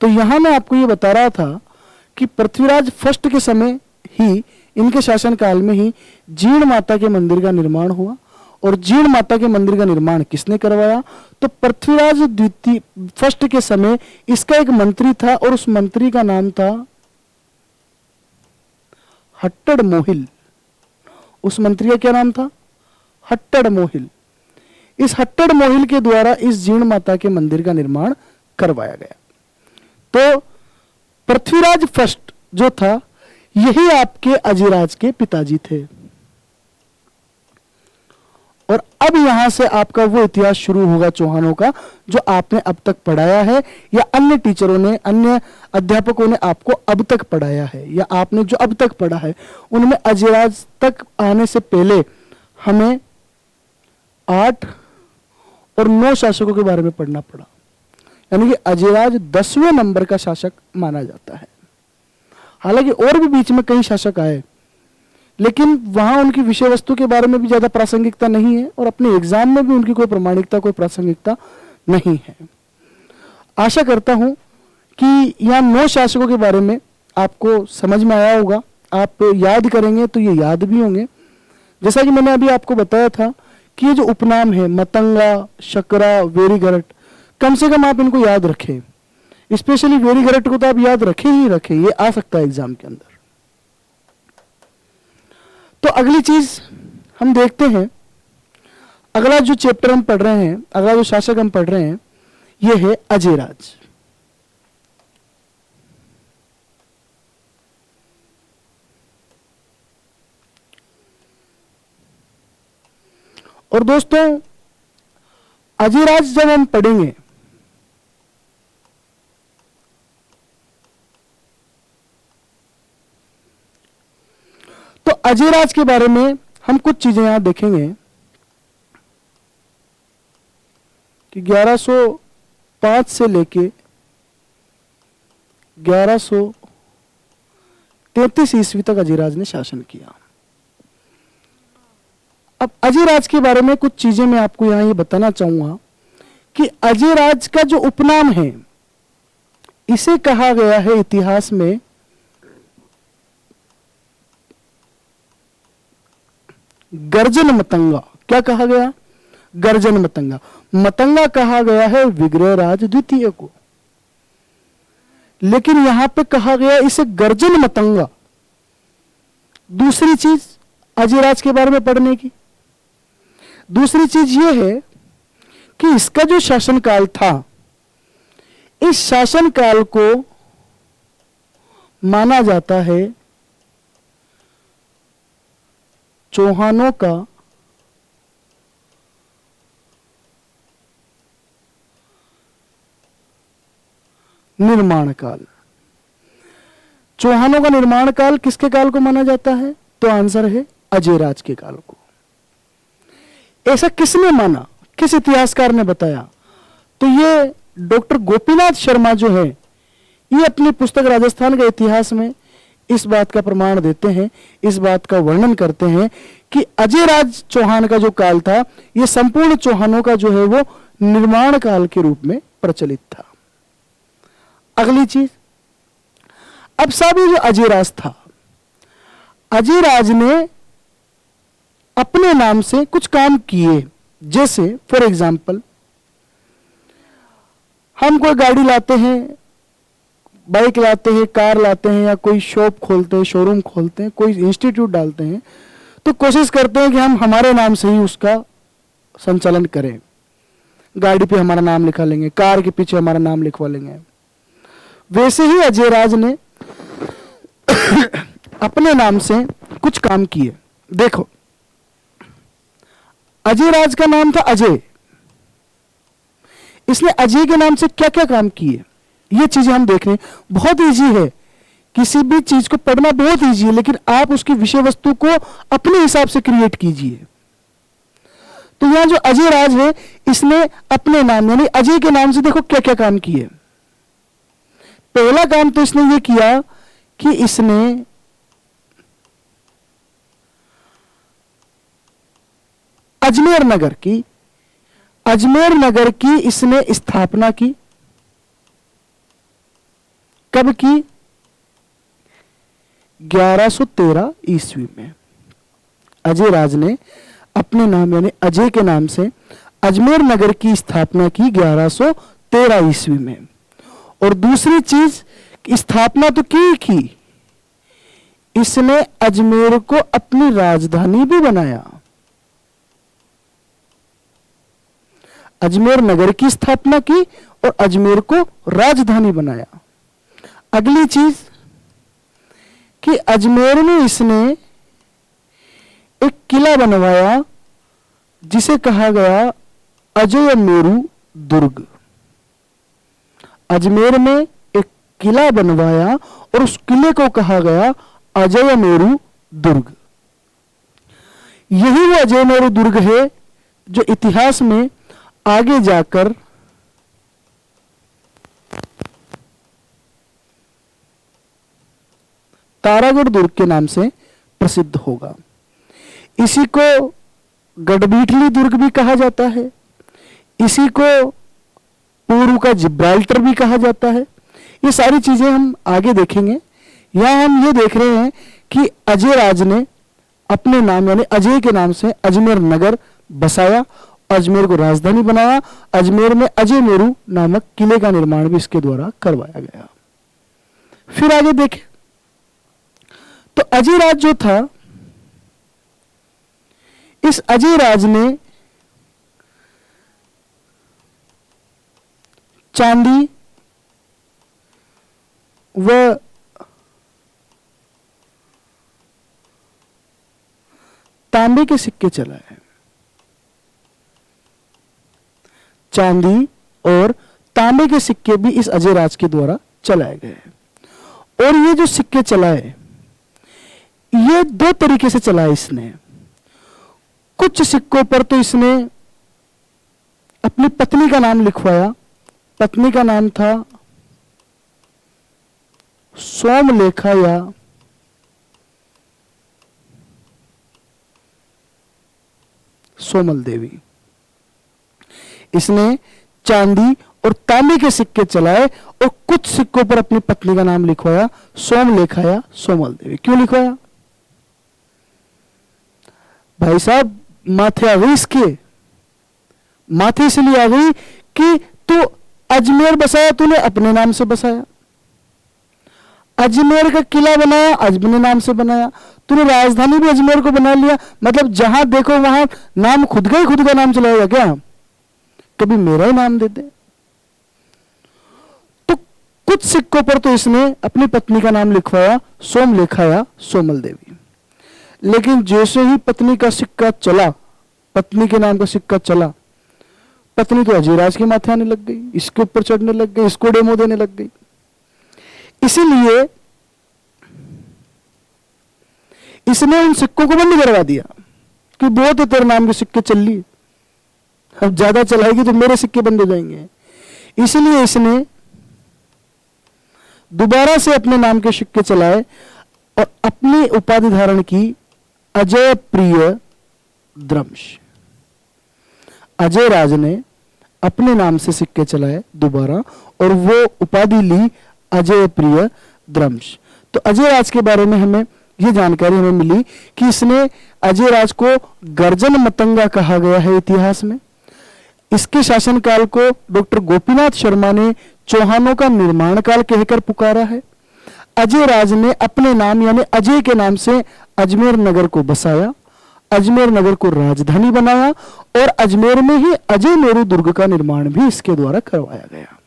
तो यहां मैं आपको यह बता रहा था कि पृथ्वीराज फर्स्ट के समय ही, इनके शासनकाल में ही जीण माता के मंदिर का निर्माण हुआ। और जीण माता के मंदिर का निर्माण किसने करवाया? तो पृथ्वीराज द्वितीय फर्स्ट के समय इसका एक मंत्री था और उस मंत्री का नाम था हट्टड़ मोहिल। उस मंत्री का क्या नाम था? हट्टड़ मोहिल। इस हट्टड़ मोहिल के द्वारा इस जीण माता के मंदिर का निर्माण करवाया गया। तो पृथ्वीराज फर्स्ट जो था, यही आपके अजयराज के पिताजी थे। और अब यहां से आपका वो इतिहास शुरू होगा चौहानों का, जो आपने अब तक पढ़ाया है या अन्य टीचरों ने, अन्य अध्यापकों ने आपको अब तक पढ़ाया है, या आपने जो अब तक पढ़ा है उनमें अजयराज तक आने से पहले हमें 8 और 9 शासकों के बारे में पढ़ना पड़ा। यानी कि अजयराज 10वें नंबर का शासक माना जाता है। हालांकि और भी बीच में कई शासक आए, लेकिन वहां उनकी विषय वस्तु के बारे में भी ज्यादा प्रासंगिकता नहीं है और अपने एग्जाम में भी उनकी कोई प्रामाणिकता, कोई प्रासंगिकता नहीं है। आशा करता हूं कि यहां 9 शासकों के बारे में आपको समझ में आया होगा। आप याद करेंगे तो ये याद भी होंगे। जैसा कि मैंने अभी आपको बताया था कि ये जो उपनाम है मतंगा, शकरा, वेरीगरट, कम से कम आप इनको याद रखें। स्पेशली वेरीगरट को तो आप याद रखें ही रखें, ये आ सकता है एग्जाम के अंदर। तो अगली चीज हम देखते हैं, अगला जो चैप्टर हम पढ़ रहे हैं, अगला जो शासक हम पढ़ रहे हैं, ये है अजयराज। और दोस्तों, अजयराज जब हम पढ़ेंगे तो अजयराज के बारे में हम कुछ चीजें यहां देखेंगे कि 1105 से लेके 1133 ईस्वी तक अजयराज ने शासन किया। अब अजयराज के बारे में कुछ चीजें मैं आपको यहां ये बताना चाहूंगा कि अजयराज का जो उपनाम है, इसे कहा गया है इतिहास में गर्जन मतंगा। क्या कहा गया? गर्जन मतंगा। मतंगा कहा गया है विग्रहराज द्वितीय को, लेकिन यहां पे कहा गया इसे गर्जन मतंगा। दूसरी चीज अजयराज के बारे में पढ़ने की, दूसरी चीज यह है कि इसका जो शासनकाल था, इस शासनकाल को माना जाता है चौहानों का निर्माण काल। चौहानों का निर्माण काल किसके काल को माना जाता है? तो आंसर है अजयराज के काल को। ऐसा किसने माना, किस इतिहासकार ने बताया? तो ये डॉक्टर गोपीनाथ शर्मा जो है, ये अपनी पुस्तक राजस्थान का इतिहास में इस बात का प्रमाण देते हैं, इस बात का वर्णन करते हैं कि अजयराज चौहान का जो काल था, ये संपूर्ण चौहानों का जो है वो निर्माण काल के रूप में प्रचलित था। अगली चीज, अब साहब ये जो अजयराज था, अजयराज ने अपने नाम से कुछ काम किए। जैसे फॉर एग्जाम्पल, हम कोई गाड़ी लाते हैं, बाइक लाते हैं, कार लाते हैं, या कोई शॉप खोलते हैं, शोरूम खोलते हैं, कोई इंस्टीट्यूट डालते हैं, तो कोशिश करते हैं कि हम हमारे नाम से ही उसका संचालन करें। गाड़ी पे हमारा नाम लिखा लेंगे, कार के पीछे हमारा नाम लिखवा लेंगे। वैसे ही अजयराज ने अपने नाम से कुछ काम किए। देखो, अजयराज का नाम था अजय। इसने अजय के नाम से क्या क्या काम किए, ये चीजें हम देख रहे हैं। बहुत इजी है, किसी भी चीज को पढ़ना बहुत इजी है, लेकिन आप उसकी विषय वस्तु को अपने हिसाब से क्रिएट कीजिए। तो यहां जो अजयराज है, इसने अपने नाम यानी अजय के नाम से देखो क्या क्या काम किए। पहला काम तो इसने ये किया कि इसने अजमेर नगर की इसने स्थापना की। कब की? 1113 ईस्वी में अजयराज ने अपने नाम यानी अजय के नाम से अजमेर नगर की स्थापना की 1113 ईस्वी में। और दूसरी चीज, स्थापना तो की इसने अजमेर को अपनी राजधानी भी बनाया। अजमेर नगर की स्थापना की और अजमेर को राजधानी बनाया। अगली चीज कि अजमेर में इसने एक किला बनवाया जिसे कहा गया अजय मेरु दुर्ग। अजमेर में एक किला बनवाया और उस किले को कहा गया अजय मेरु दुर्ग। यही वो अजय मेरु दुर्ग है जो इतिहास में आगे जाकर तारागढ़ दुर्ग के नाम से प्रसिद्ध होगा। इसी को गढ़बीठली दुर्ग भी कहा जाता है, इसी को पूर्व का जिब्राल्टर भी कहा जाता है। ये सारी चीजें हम आगे देखेंगे। यहां हम ये देख रहे हैं कि अजयराज ने अपने नाम यानी अजय के नाम से अजमेर नगर बसाया, अजमेर को राजधानी बनाया। अजमेर में अजय मेरु नामक किले का निर्माण भी इसके द्वारा करवाया गया। फिर आगे देखें तो अजयराज जो था, इस अजयराज ने चांदी व तांबे के सिक्के चलाए। चांदी और तांबे के सिक्के भी इस अजयराज के द्वारा चलाए गए। और ये जो सिक्के चलाए, ये दो तरीके से चलाए इसने। कुछ सिक्कों पर तो इसने अपनी पत्नी का नाम लिखवाया। पत्नी का नाम था सोमलेखा या सोमल देवी। इसने चांदी और तांबे के सिक्के चलाए और कुछ सिक्कों पर अपनी पत्नी का नाम लिखवाया, सोमलेखा या सोमल देवी। क्यों लिखवाया? भाई साहब माथे आ गई, इसके माथे इसलिए आ गई कि तू अजमेर बसाया, तूने अपने नाम से बसाया। अजमेर का किला बनाया, अपने नाम से बनाया। तूने राजधानी भी अजमेर को बना लिया, मतलब जहां देखो वहां नाम खुद का नाम चलाएगा क्या? कभी मेरा ही नाम देते। तो कुछ सिक्कों पर तो इसने अपनी पत्नी का नाम लिखवाया, सोमलेखा या सोमल देवी। लेकिन जैसे ही पत्नी का सिक्का चला, पत्नी के नाम का सिक्का चला, पत्नी तो अजयराज के माथे आने लग गई, इसके ऊपर चढ़ने लग गई, इसको डेमो देने लग गई। इसीलिए इसने उन सिक्कों को बंद करवा दिया कि बहुत तेरे नाम के सिक्के चल लिए, अब ज्यादा चलाएगी तो मेरे सिक्के बंद हो जाएंगे। इसलिए इसने दोबारा से अपने नाम के सिक्के चलाए और अपनी उपाधि धारण की अजय प्रिय द्रंश। अजय राज ने अपने नाम से सिक्के चलाए दोबारा और वो उपाधि ली अजय प्रिय द्रंश। तो अजय राज के बारे में हमें ये जानकारी हमें मिली कि इसने अजय राज को गर्जन मतंगा कहा गया है इतिहास में। इसके शासनकाल को डॉक्टर गोपीनाथ शर्मा ने चौहानों का निर्माण काल कहकर पुकारा है। अजय राज ने अपने नाम यानी अजय के नाम से अजमेर नगर को बसाया, अजमेर नगर को राजधानी बनाया और अजमेर में ही अजय मेरू दुर्ग का निर्माण भी इसके द्वारा करवाया गया।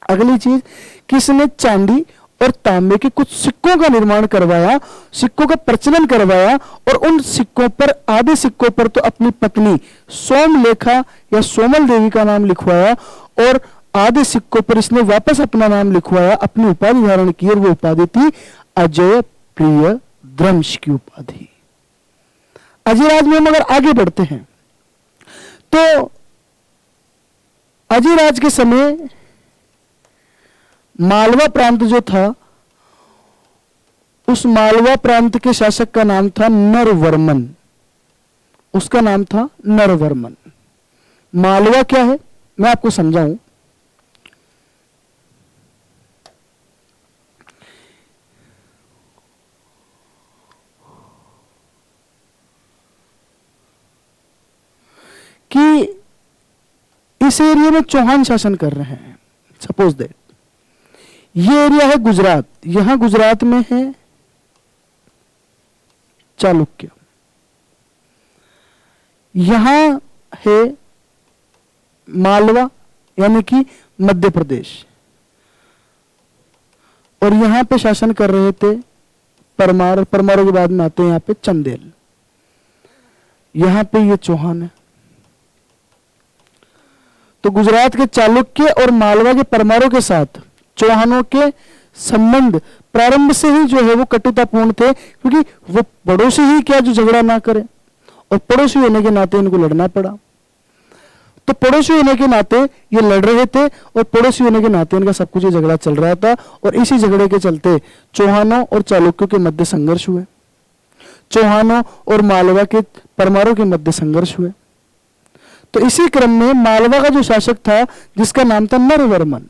अगली चीज, किसने चांदी और तांबे के कुछ सिक्कों का निर्माण करवाया, सिक्कों का प्रचलन करवाया और उन सिक्कों पर, आधे सिक्कों पर तो अपनी पत्नी सोमलेखा या सोमल देवी का नाम लिखवाया और आधे सिक्कों पर इसने वापस अपना नाम लिखवाया, अपनी उपाधि धारण की और वो उपाधि थी अजय प्रिय द्रंश की उपाधि। अजयराज में हम अगर आगे बढ़ते हैं तो अजयराज के समय मालवा प्रांत जो था, उस मालवा प्रांत के शासक का नाम था नरवर्मन। उसका नाम था नरवर्मन। मालवा क्या है मैं आपको समझाऊं। कि इस एरिया में चौहान शासन कर रहे हैं। सपोज दैट ये एरिया है गुजरात, यहां गुजरात में है चालुक्य, यहां है मालवा यानी कि मध्य प्रदेश, और यहां पे शासन कर रहे थे परमार। परमारों के बाद में आते हैं यहां पे चंदेल, यहां पे ये चौहान है। तो गुजरात के चालुक्य और मालवा के परमारों के साथ चौहानों के संबंध प्रारंभ से ही जो है वो कटुतापूर्ण थे, क्योंकि वो पड़ोसी ही क्या जो झगड़ा ना करे, और पड़ोसी होने के नाते इनको लड़ना पड़ा। तो पड़ोसी होने के नाते ये लड़ रहे थे और पड़ोसी होने के नाते इनका सब कुछ ये झगड़ा चल रहा था, और इसी झगड़े के चलते चौहानों और चालुक्यों के मध्य संघर्ष हुए, चौहानों और मालवा के परमारों के मध्य संघर्ष हुए। तो इसी क्रम में मालवा का जो शासक था जिसका नाम था नरवर्मन,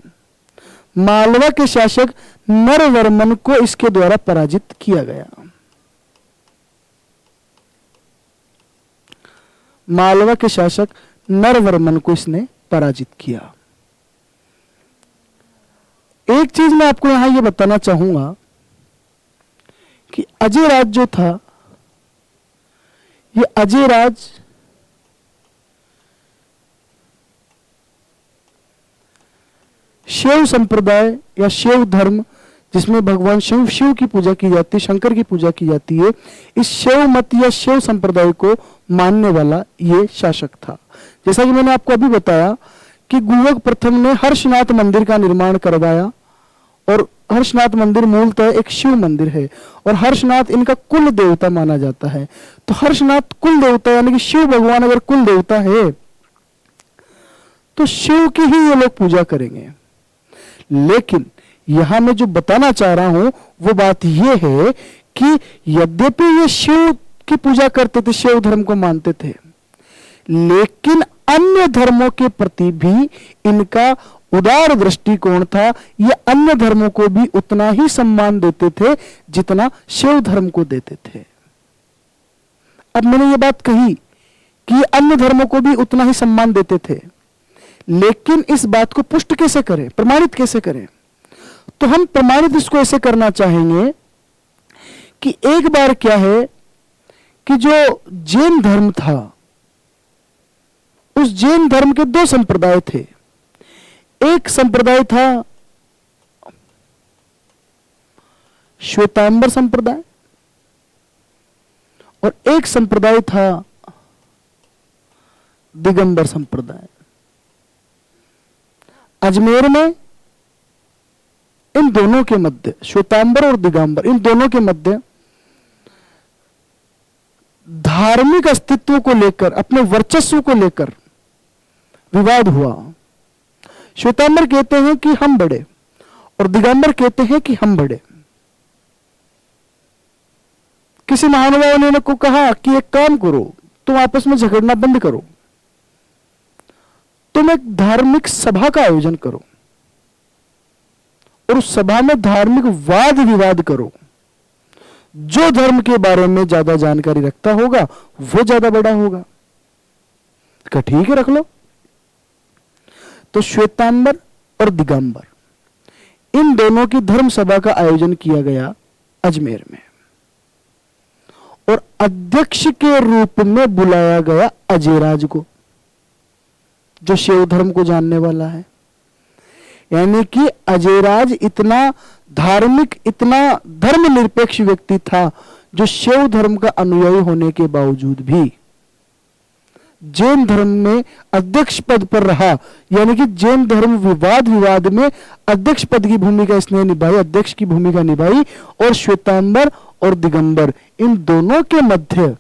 मालवा के शासक नरवर्मन को इसके द्वारा पराजित किया गया। मालवा के शासक नरवर्मन को इसने पराजित किया। एक चीज मैं आपको यहां यह बताना चाहूंगा कि अजयराज जो था, ये अजयराज शैव संप्रदाय या शैव धर्म, जिसमें भगवान शिव की पूजा की जाती है, शंकर की पूजा की जाती है, इस शैव मत या शैव संप्रदाय को मानने वाला ये शासक था। जैसा कि मैंने आपको अभी बताया कि गुहक प्रथम ने हर्षनाथ मंदिर का निर्माण करवाया, और हर्षनाथ मंदिर मूलतः एक शिव मंदिर है और हर्षनाथ इनका कुल देवता माना जाता है। तो हर्षनाथ कुल देवता यानी कि शिव भगवान अगर कुल देवता है तो शिव की ही ये लोग पूजा करेंगे। लेकिन यहां मैं जो बताना चाह रहा हूं वो बात यह है कि यद्यपि ये शिव की पूजा करते थे, शिव धर्म को मानते थे, लेकिन अन्य धर्मों के प्रति भी इनका उदार दृष्टिकोण था। ये अन्य धर्मों को भी उतना ही सम्मान देते थे जितना शिव धर्म को देते थे। अब मैंने ये बात कही कि अन्य धर्मों को भी उतना ही सम्मान देते थे, लेकिन इस बात को पुष्ट कैसे करें, प्रमाणित कैसे करें? तो हम प्रमाणित इसको ऐसे करना चाहेंगे कि एक बार क्या है कि जो जैन धर्म था, उस जैन धर्म के दो संप्रदाय थे। एक संप्रदाय था श्वेतांबर संप्रदाय और एक संप्रदाय था दिगंबर संप्रदाय। अजमेर में इन दोनों के मध्य, श्वेतांबर और दिगंबर, इन दोनों के मध्य धार्मिक अस्तित्व को लेकर, अपने वर्चस्व को लेकर विवाद हुआ। श्वेतांबर कहते हैं कि हम बड़े और दिगंबर कहते हैं कि हम बड़े। किसी महानुभाव ने को कहा कि एक काम करो, तुम आपस में झगड़ना बंद करो, तुम एक धार्मिक सभा का आयोजन करो और उस सभा में धार्मिक वाद विवाद करो। जो धर्म के बारे में ज्यादा जानकारी रखता होगा वो ज्यादा बड़ा होगा। कहा ठीक है, रख लो। तो श्वेतांबर और दिगंबर इन दोनों की धर्म सभा का आयोजन किया गया अजमेर में और अध्यक्ष के रूप में बुलाया गया अजयराज को, जो शैव धर्म को जानने वाला है। यानी कि अजयराज इतना धार्मिक, इतना धर्मनिरपेक्ष व्यक्ति था जो शैव धर्म का अनुयायी होने के बावजूद भी जैन धर्म में अध्यक्ष पद पर रहा। यानी कि जैन धर्म विवाद में अध्यक्ष पद की भूमिका इसने निभाई, अध्यक्ष की भूमिका निभाई। और श्वेतांबर और दिगंबर इन दोनों के मध्य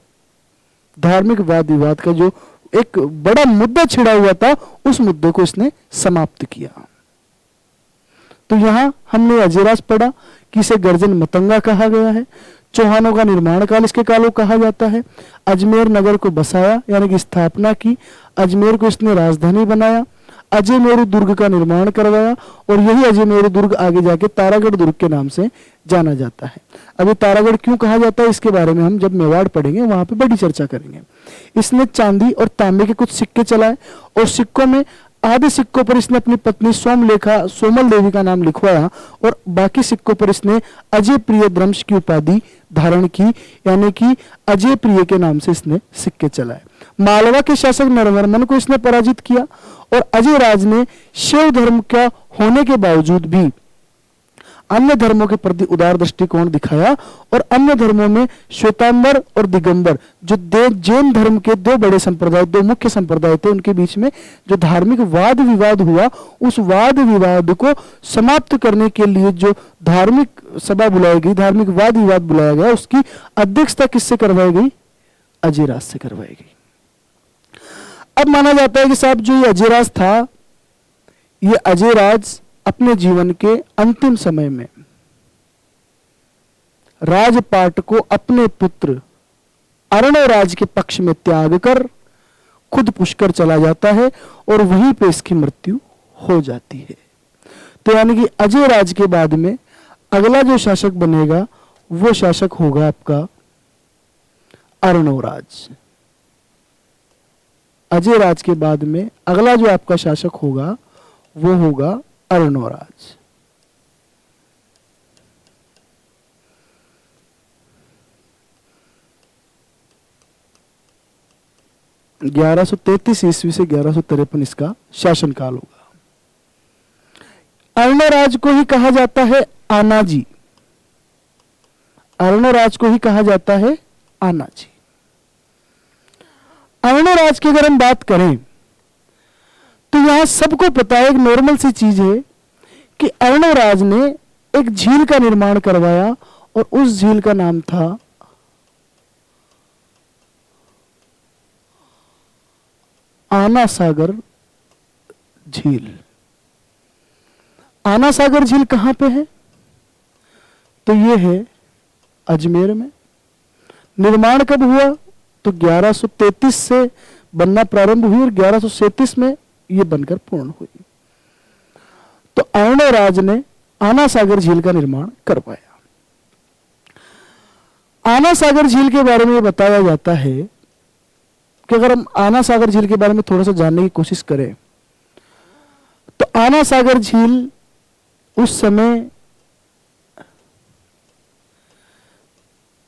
धार्मिक वाद विवाद का जो एक बड़ा मुद्दा छिड़ा हुआ था, उस मुद्दे को इसने समाप्त किया। तो यहां हमने अजयराज पढ़ा कि इसे गर्जन मतंगा कहा गया है। चौहानों का निर्माण काल इसके कालों कहा जाता है। अजमेर नगर को बसाया, यानी कि स्थापना की। अजमेर को इसने राजधानी बनाया। अजयमेरु दुर्ग का निर्माण करवाया और यही अजयमेरु दुर्ग आगे जाके तारागढ़ दुर्ग के नाम से जाना जाता है। अब ये तारागढ़ क्यों कहा जाता है, इसके बारे में हम जब मेवाड़ पढ़ेंगे वहां पे बड़ी चर्चा करेंगे। इसने चांदी और तांबे के कुछ सिक्के चलाए और सिक्कों में आधे सिक्कों पर इसने अपनी पत्नी सोमल देवी का नाम लिखवाया और बाकी सिक्कों पर इसने अजय प्रिय द्रंश की उपाधि धारण की, यानी कि अजय प्रिय के नाम से इसने सिक्के चलाए। मालवा के शासक नरवर्मन को इसने पराजित किया और अजयराज ने शैव धर्म का होने के बावजूद भी अन्य धर्मों के प्रति उदार दृष्टिकोण दिखाया और अन्य धर्मों में श्वेतांबर और दिगंबर जो जैन धर्म के दो बड़े संप्रदाय, दो मुख्य संप्रदाय थे, उनके बीच में जो धार्मिक वाद विवाद हुआ, उस वाद विवाद को समाप्त करने के लिए जो धार्मिक सभा बुलाई गई, धार्मिक वाद विवाद बुलाया गया, उसकी अध्यक्षता किससे करवाई गई? अजयराज से करवाई गई। अब माना जाता है कि साहब जो ये अजयराज था, ये अजयराज अपने जीवन के अंतिम समय में राजपाट को अपने पुत्र अर्णोराज के पक्ष में त्याग कर खुद पुष्कर चला जाता है और वहीं पे इसकी मृत्यु हो जाती है। तो यानी कि अजयराज के बाद में अगला जो शासक बनेगा वो शासक होगा आपका अर्णोराज। अजयराज के बाद में अगला जो आपका शासक होगा वो होगा अर्णोराज। ग्यारह सौ 33 ईस्वी से 1153 इसका शासनकाल होगा। अर्णोराज को ही कहा जाता है आनाजी। अर्णोराज को ही कहा जाता है आनाजी। अर्णोराज की अगर हम बात करें तो यहां सबको पता है, एक नॉर्मल सी चीज है कि अर्णोराज ने एक झील का निर्माण करवाया और उस झील का नाम था आना सागर झील। आना सागर झील कहां पे है? तो ये है अजमेर में। निर्माण कब हुआ? तो 1133 से बनना प्रारंभ हुई और 1137 में ये बनकर पूर्ण हुई। तो अर्णोराज ने आना सागर झील का निर्माण करवाया। आना सागर झील के बारे में ये बताया जाता है कि अगर हम आना सागर झील के बारे में थोड़ा सा जानने की कोशिश करें तो आना सागर झील उस समय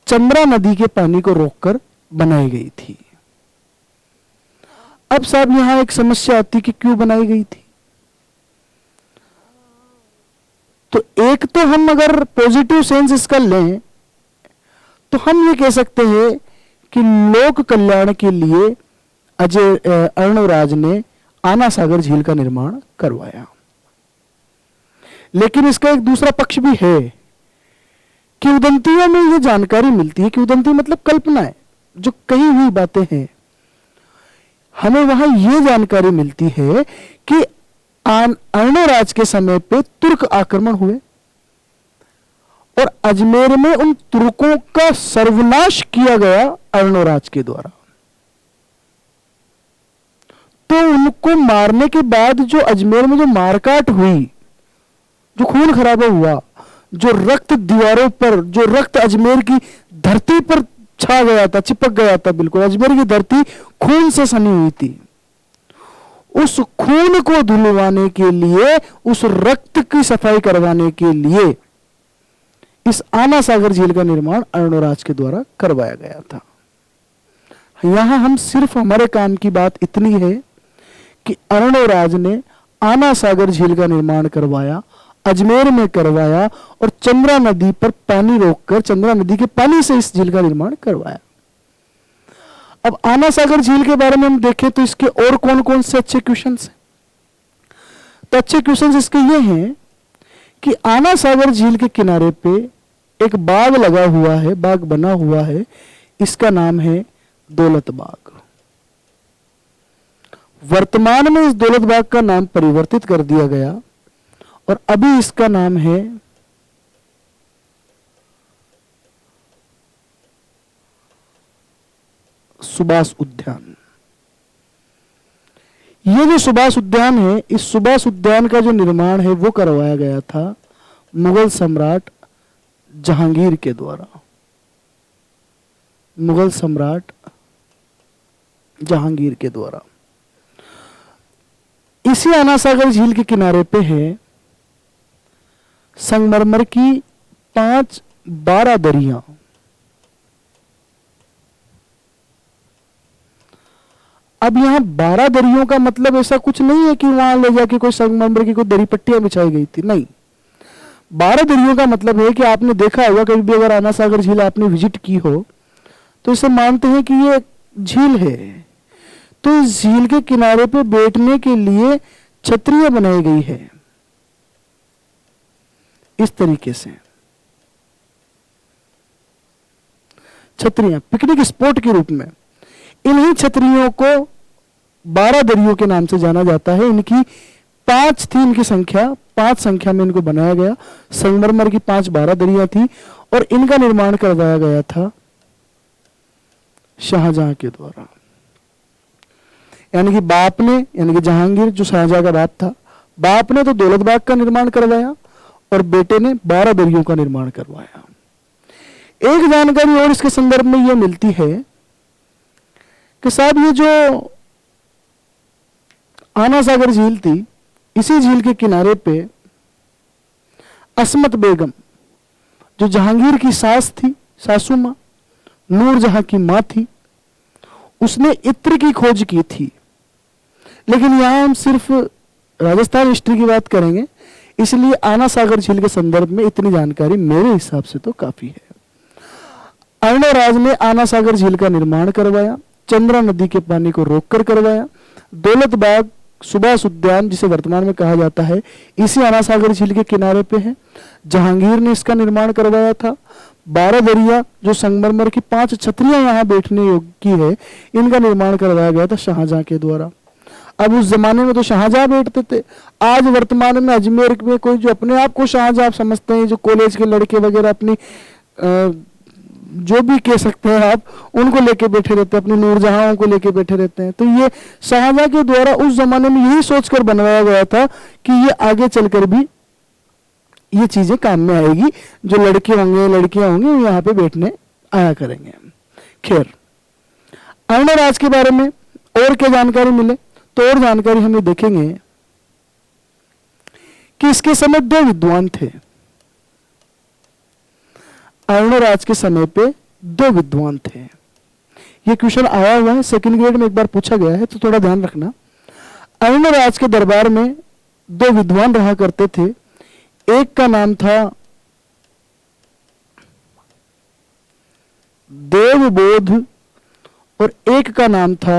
चंद्रा नदी के पानी को रोककर बनाई गई थी। अब साहब यहां एक समस्या आती कि क्यों बनाई गई थी। तो एक तो हम अगर पॉजिटिव सेंस इसका लें तो हम ये कह सकते हैं कि लोक कल्याण के लिए अर्णवराज ने आना सागर झील का निर्माण करवाया। लेकिन इसका एक दूसरा पक्ष भी है कि उदंतियों में यह जानकारी मिलती है कि उदंती मतलब कल्पना है, जो कही हुई बातें हैं। हमें वहां यह जानकारी मिलती है कि अर्णवराज के समय पे तुर्क आक्रमण हुए और अजमेर में उन तुर्कों का सर्वनाश किया गया अर्णवराज के द्वारा। तो उनको मारने के बाद जो अजमेर में जो मारकाट हुई, जो खून खराबा हुआ, जो रक्त दीवारों पर, जो रक्त अजमेर की धरती पर छा गया था, चिपक गया था, बिल्कुल अजमेर की धरती खून से सनी हुई थी। उस खून को धुलवाने के लिए, उस रक्त की सफाई करवाने के लिए इस आना सागर झील का निर्माण अर्णवराज के द्वारा करवाया गया था। यहां हम सिर्फ हमारे काम की बात इतनी है कि अर्णवराज ने आना सागर झील का निर्माण करवाया, अजमेर में करवाया और चंद्रा नदी पर पानी रोककर चंद्रा नदी के पानी से इस झील का निर्माण करवाया। अब आना सागर झील के बारे में हम देखें तो इसके और कौन कौन से अच्छे क्वेश्चंस हैं। तो अच्छे क्वेश्चंस इसके ये हैं कि आना सागर झील के किनारे पे एक बाग लगा हुआ है, बाग बना हुआ है, इसका नाम है दौलत बाग। वर्तमान में इस दौलत बाग का नाम परिवर्तित कर दिया गया और अभी इसका नाम है सुभाष उद्यान। ये जो सुभाष उद्यान है, इस सुभाष उद्यान का जो निर्माण है वो करवाया गया था मुगल सम्राट जहांगीर के द्वारा। मुगल सम्राट जहांगीर के द्वारा। इसी आना सागर झील के किनारे पे है संगमरमर की 12 दरियां। अब यहां 12 दरियों का मतलब ऐसा कुछ नहीं है कि वहां ले जाके कोई संगमरमर की कोई दरी पट्टियां बिछाई गई थी, नहीं। 12 दरियों का मतलब है कि आपने देखा होगा कभी भी अगर आना सागर झील आपने विजिट की हो तो इसे मानते हैं कि ये झील है। तो इस झील के किनारे पे बैठने के लिए छतरियां बनाई गई है इस तरीके से। छतरियां पिकनिक स्पॉट के रूप में, इन्हीं छतरियों को 12 दरियों के नाम से जाना जाता है। इनकी 5 थी, इनकी संख्या 5 संख्या में इनको बनाया गया। संगमरमर की 12 दरियां थी और इनका निर्माण करवाया गया था शाहजहां के द्वारा। यानी कि बाप ने, यानी कि जहांगीर जो शाहजहां का बाप था, बाप ने तो दौलत बाग का निर्माण करवाया और बेटे ने 12 दरियों का निर्माण करवाया। एक जानकारी और इसके संदर्भ में यह मिलती है कि साहब ये जो आना सागर झील थी, इसी झील के किनारे पे अस्मत बेगम जो जहांगीर की सास थी, सासू मां, नूरजहां की मां थी, उसने इत्र की खोज की थी। लेकिन यहां हम सिर्फ राजस्थान हिस्ट्री की बात करेंगे, इसलिए आना सागर झील के संदर्भ में इतनी जानकारी मेरे हिसाब से तो काफी है। अर्णवराज ने आना सागर झील का निर्माण करवाया, चंद्रा नदी के पानी को रोककर करवाया। दौलत बाग सुभाष उद्यान जिसे वर्तमान में कहा जाता है, इसी आना सागर झील के किनारे पे है। जहांगीर ने इसका निर्माण करवाया था। 12 दरिया जो संगमरमर की 5 छतरियां यहां बैठने योग्य की है, इनका निर्माण करवाया गया था शाहजहां के द्वारा। अब उस जमाने में तो शाहजहां बैठते थे। आज वर्तमान में अजमेर में कोई जो अपने आप को शाहजहां समझते हैं, जो कॉलेज के लड़के वगैरह अपनी जो भी कह सकते हैं आप, उनको लेके बैठे रहते हैं, अपने नूरजहां को लेके बैठे रहते हैं। तो ये शाहजहां के द्वारा उस जमाने में यही सोचकर बनवाया गया था कि ये आगे चलकर भी ये चीजें काम में आएगी। जो लड़के होंगे, लड़कियां होंगी, वो यहाँ पे बैठने आया करेंगे। खैर, अर्णराज के बारे में और क्या जानकारी मिले, तो और जानकारी हम ये देखेंगे कि इसके समय 2 विद्वान थे। अर्णराज के समय पे 2 विद्वान थे। ये क्वेश्चन आया हुआ है, सेकंड ग्रेड में एक बार पूछा गया है, तो थोड़ा ध्यान रखना। अर्णराज के दरबार में 2 विद्वान रहा करते थे। एक का नाम था देवबोध और एक का नाम था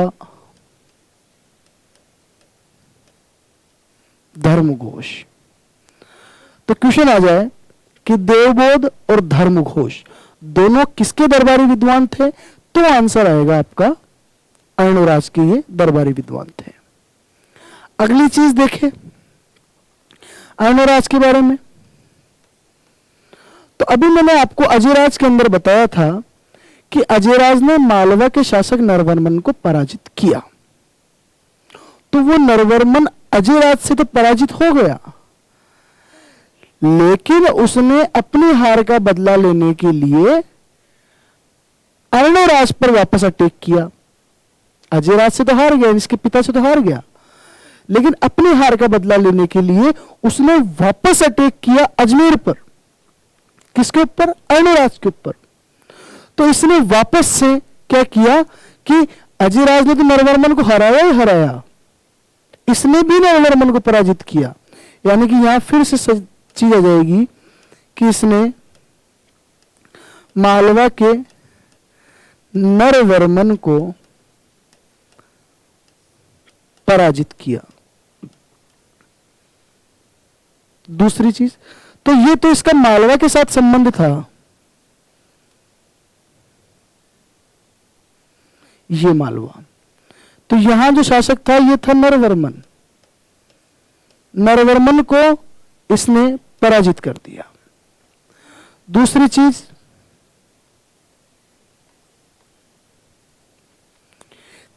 धर्मघोष। तो क्वेश्चन आ जाए कि देवबोध और धर्मघोष दोनों किसके दरबारी विद्वान थे, तो आंसर आएगा आपका अर्णराज के ये दरबारी विद्वान थे। अगली चीज देखें अर्णराज के बारे में। तो अभी मैंने आपको अजयराज के अंदर बताया था कि अजयराज ने मालवा के शासक नरवर्मन को पराजित किया। तो वो नरवर्मन अजयराज से तो पराजित हो गया, लेकिन उसने अपनी हार का बदला लेने के लिए अर्णराज पर वापस अटैक किया। अजयराज से तो हार गया, इसके पिता से तो हार गया, लेकिन अपनी हार का बदला लेने के लिए उसने वापस अटैक किया अजमेर पर। किसके ऊपर? अर्णराज के ऊपर। तो इसने वापस से क्या किया कि अजयराज ने तो नरवर्मन को हराया ही हराया, इसने भी नरवर्मन को पराजित किया। यानी कि यहां फिर से चीज आ जाएगी कि इसने मालवा के नरवर्मन को पराजित किया। दूसरी चीज, तो ये तो इसका मालवा के साथ संबंध था। ये मालवा, तो यहां जो शासक था ये था नरवर्मन। नरवर्मन को इसने पराजित कर दिया। दूसरी चीज,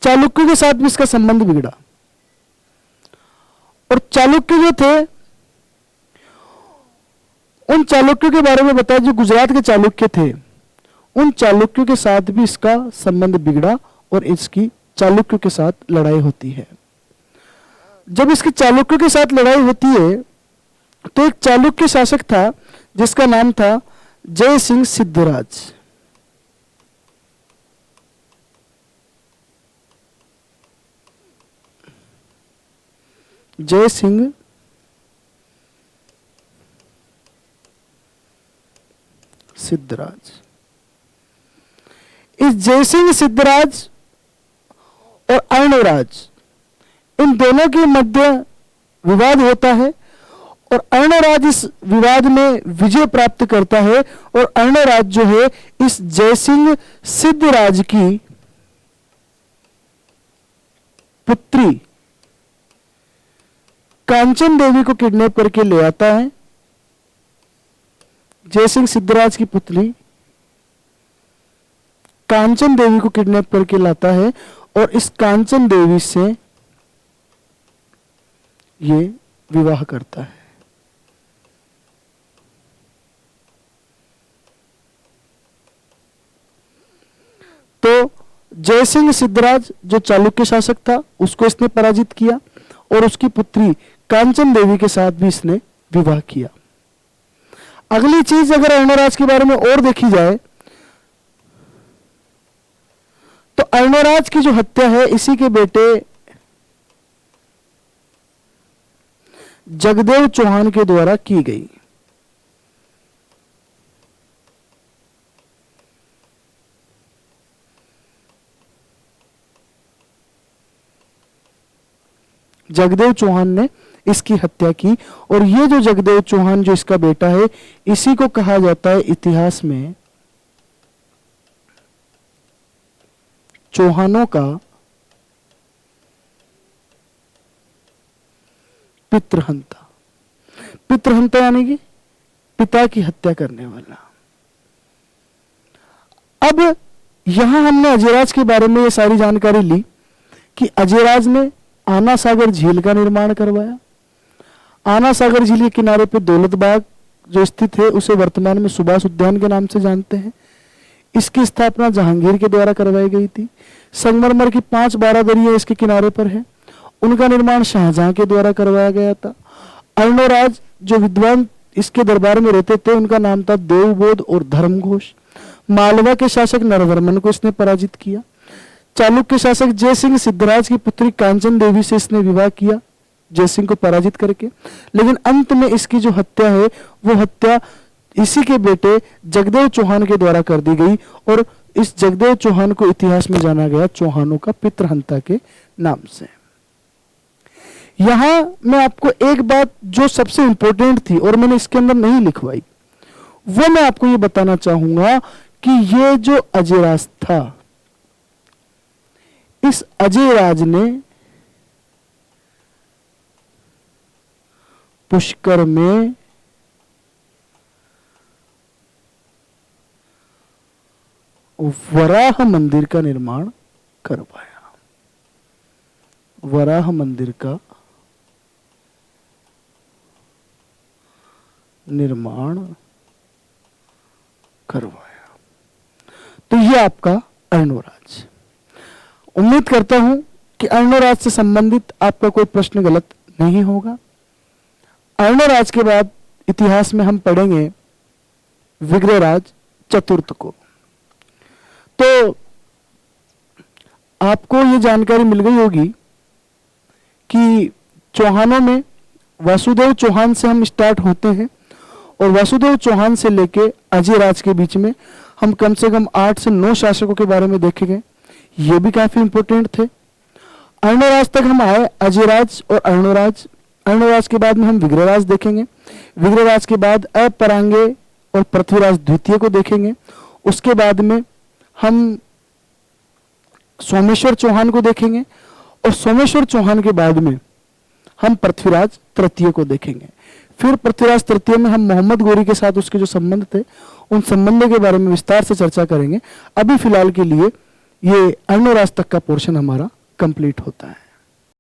चालुक्य के साथ भी इसका संबंध बिगड़ा। और चालुक्य जो थे, उन चालुक्यों के बारे में बताया जो गुजरात के चालुक्य थे, उन चालुक्यों के साथ भी इसका संबंध बिगड़ा और इसकी चालुक्यों के साथ लड़ाई होती है। जब इसकी चालुक्यों के साथ लड़ाई होती है तो एक चालुक्य शासक था जिसका नाम था जय सिंह सिद्धराज। जय सिंह सिद्धराज। इस जय सिंह सिद्धराज और अर्णराज, इन दोनों के मध्य विवाद होता है और अर्णराज इस विवाद में विजय प्राप्त करता है। और अर्णराज जो है इस जय सिंह सिद्धराज की पुत्री कांचन देवी को किडनैप करके ले आता है। जय सिंह सिद्धराज की पुत्री कांचन देवी को किडनैप करके लाता है और इस कांचन देवी से ये विवाह करता है। तो जय सिंह सिद्धराज जो चालुक्य शासक था उसको इसने पराजित किया और उसकी पुत्री कांचन देवी के साथ भी इसने विवाह किया। अगली चीज अगर अर्णराज के बारे में और देखी जाए तो अर्णराज की जो हत्या है इसी के बेटे जगदेव चौहान के द्वारा की गई। जगदेव चौहान ने इसकी हत्या की और ये जो जगदेव चौहान जो इसका बेटा है इसी को कहा जाता है इतिहास में चौहानों का पितृहंता। पितृहंता यानी कि पिता की हत्या करने वाला। अब यहां हमने अजयराज के बारे में ये सारी जानकारी ली कि अजयराज ने आना सागर झील का निर्माण करवाया। आना सागर झील के किनारे पे दौलत बाग जो स्थित है उसे वर्तमान में सुभाष उद्यान के नाम से जानते हैं। इसकी स्थापना जहांगीर के द्वारा करवाई गई थी। संगमरमर की 5 बारादरियां इसके किनारे पर है, उनका निर्माण शाहजहां के द्वारा करवाया गया था। अर्णोराज जो विद्वान इसके दरबार में रहते थे, उनका नाम था देवबोध और धर्मघोष। मालवा के शासक नरवर्मन को इसने पराजित किया। चालुक्य शासक जयसिंह सिद्धराज की पुत्री कांचन देवी से इसने विवाह किया, जयसिंह को पराजित करके। लेकिन अंत में इसकी जो हत्या है, वो हत्या इसी के बेटे जगदेव चौहान के द्वारा कर दी गई, और इस जगदेव चौहान को इतिहास में जाना गया चौहानों का पितृहंता के नाम से। यहां मैं आपको एक बात जो सबसे इंपॉर्टेंट थी और मैंने इसके अंदर नहीं लिखवाई, वो मैं आपको ये बताना चाहूंगा कि ये जो अजयराज था, इस अजयराज ने पुष्कर में वराह मंदिर का निर्माण करवाया। वराह मंदिर का निर्माण करवाया। तो ये आपका अर्णोराज। उम्मीद करता हूं कि अर्णोराज से संबंधित आपका कोई प्रश्न गलत नहीं होगा। अर्णोराज के बाद इतिहास में हम पढ़ेंगे विग्रहराज चतुर्थ को। तो आपको ये जानकारी मिल गई होगी कि चौहानों में वासुदेव चौहान से हम स्टार्ट होते हैं, और वासुदेव चौहान से लेके अजयराज के बीच में हम कम से कम 8 से 9 शासकों के बारे में देखेंगे। ये भी काफी इंपॉर्टेंट थे। अर्णोराज तक हम आए, अजयराज और अर्णोराज। अर्णोराज के बाद में हम विग्रहराज देखेंगे। विग्रहराज के बाद अपरांगे और पृथ्वीराज द्वितीय को देखेंगे। उसके बाद में हम सोमेश्वर चौहान को देखेंगे, और सोमेश्वर चौहान के बाद में हम पृथ्वीराज तृतीय को देखेंगे। फिर पृथ्वीराज तृतीय में हम मोहम्मद गोरी के साथ उसके जो संबंध थे, उन संबंधों के बारे में विस्तार से चर्चा करेंगे। अभी फिलहाल के लिए ये अर्णोराज तक का पोर्शन हमारा कंप्लीट होता है।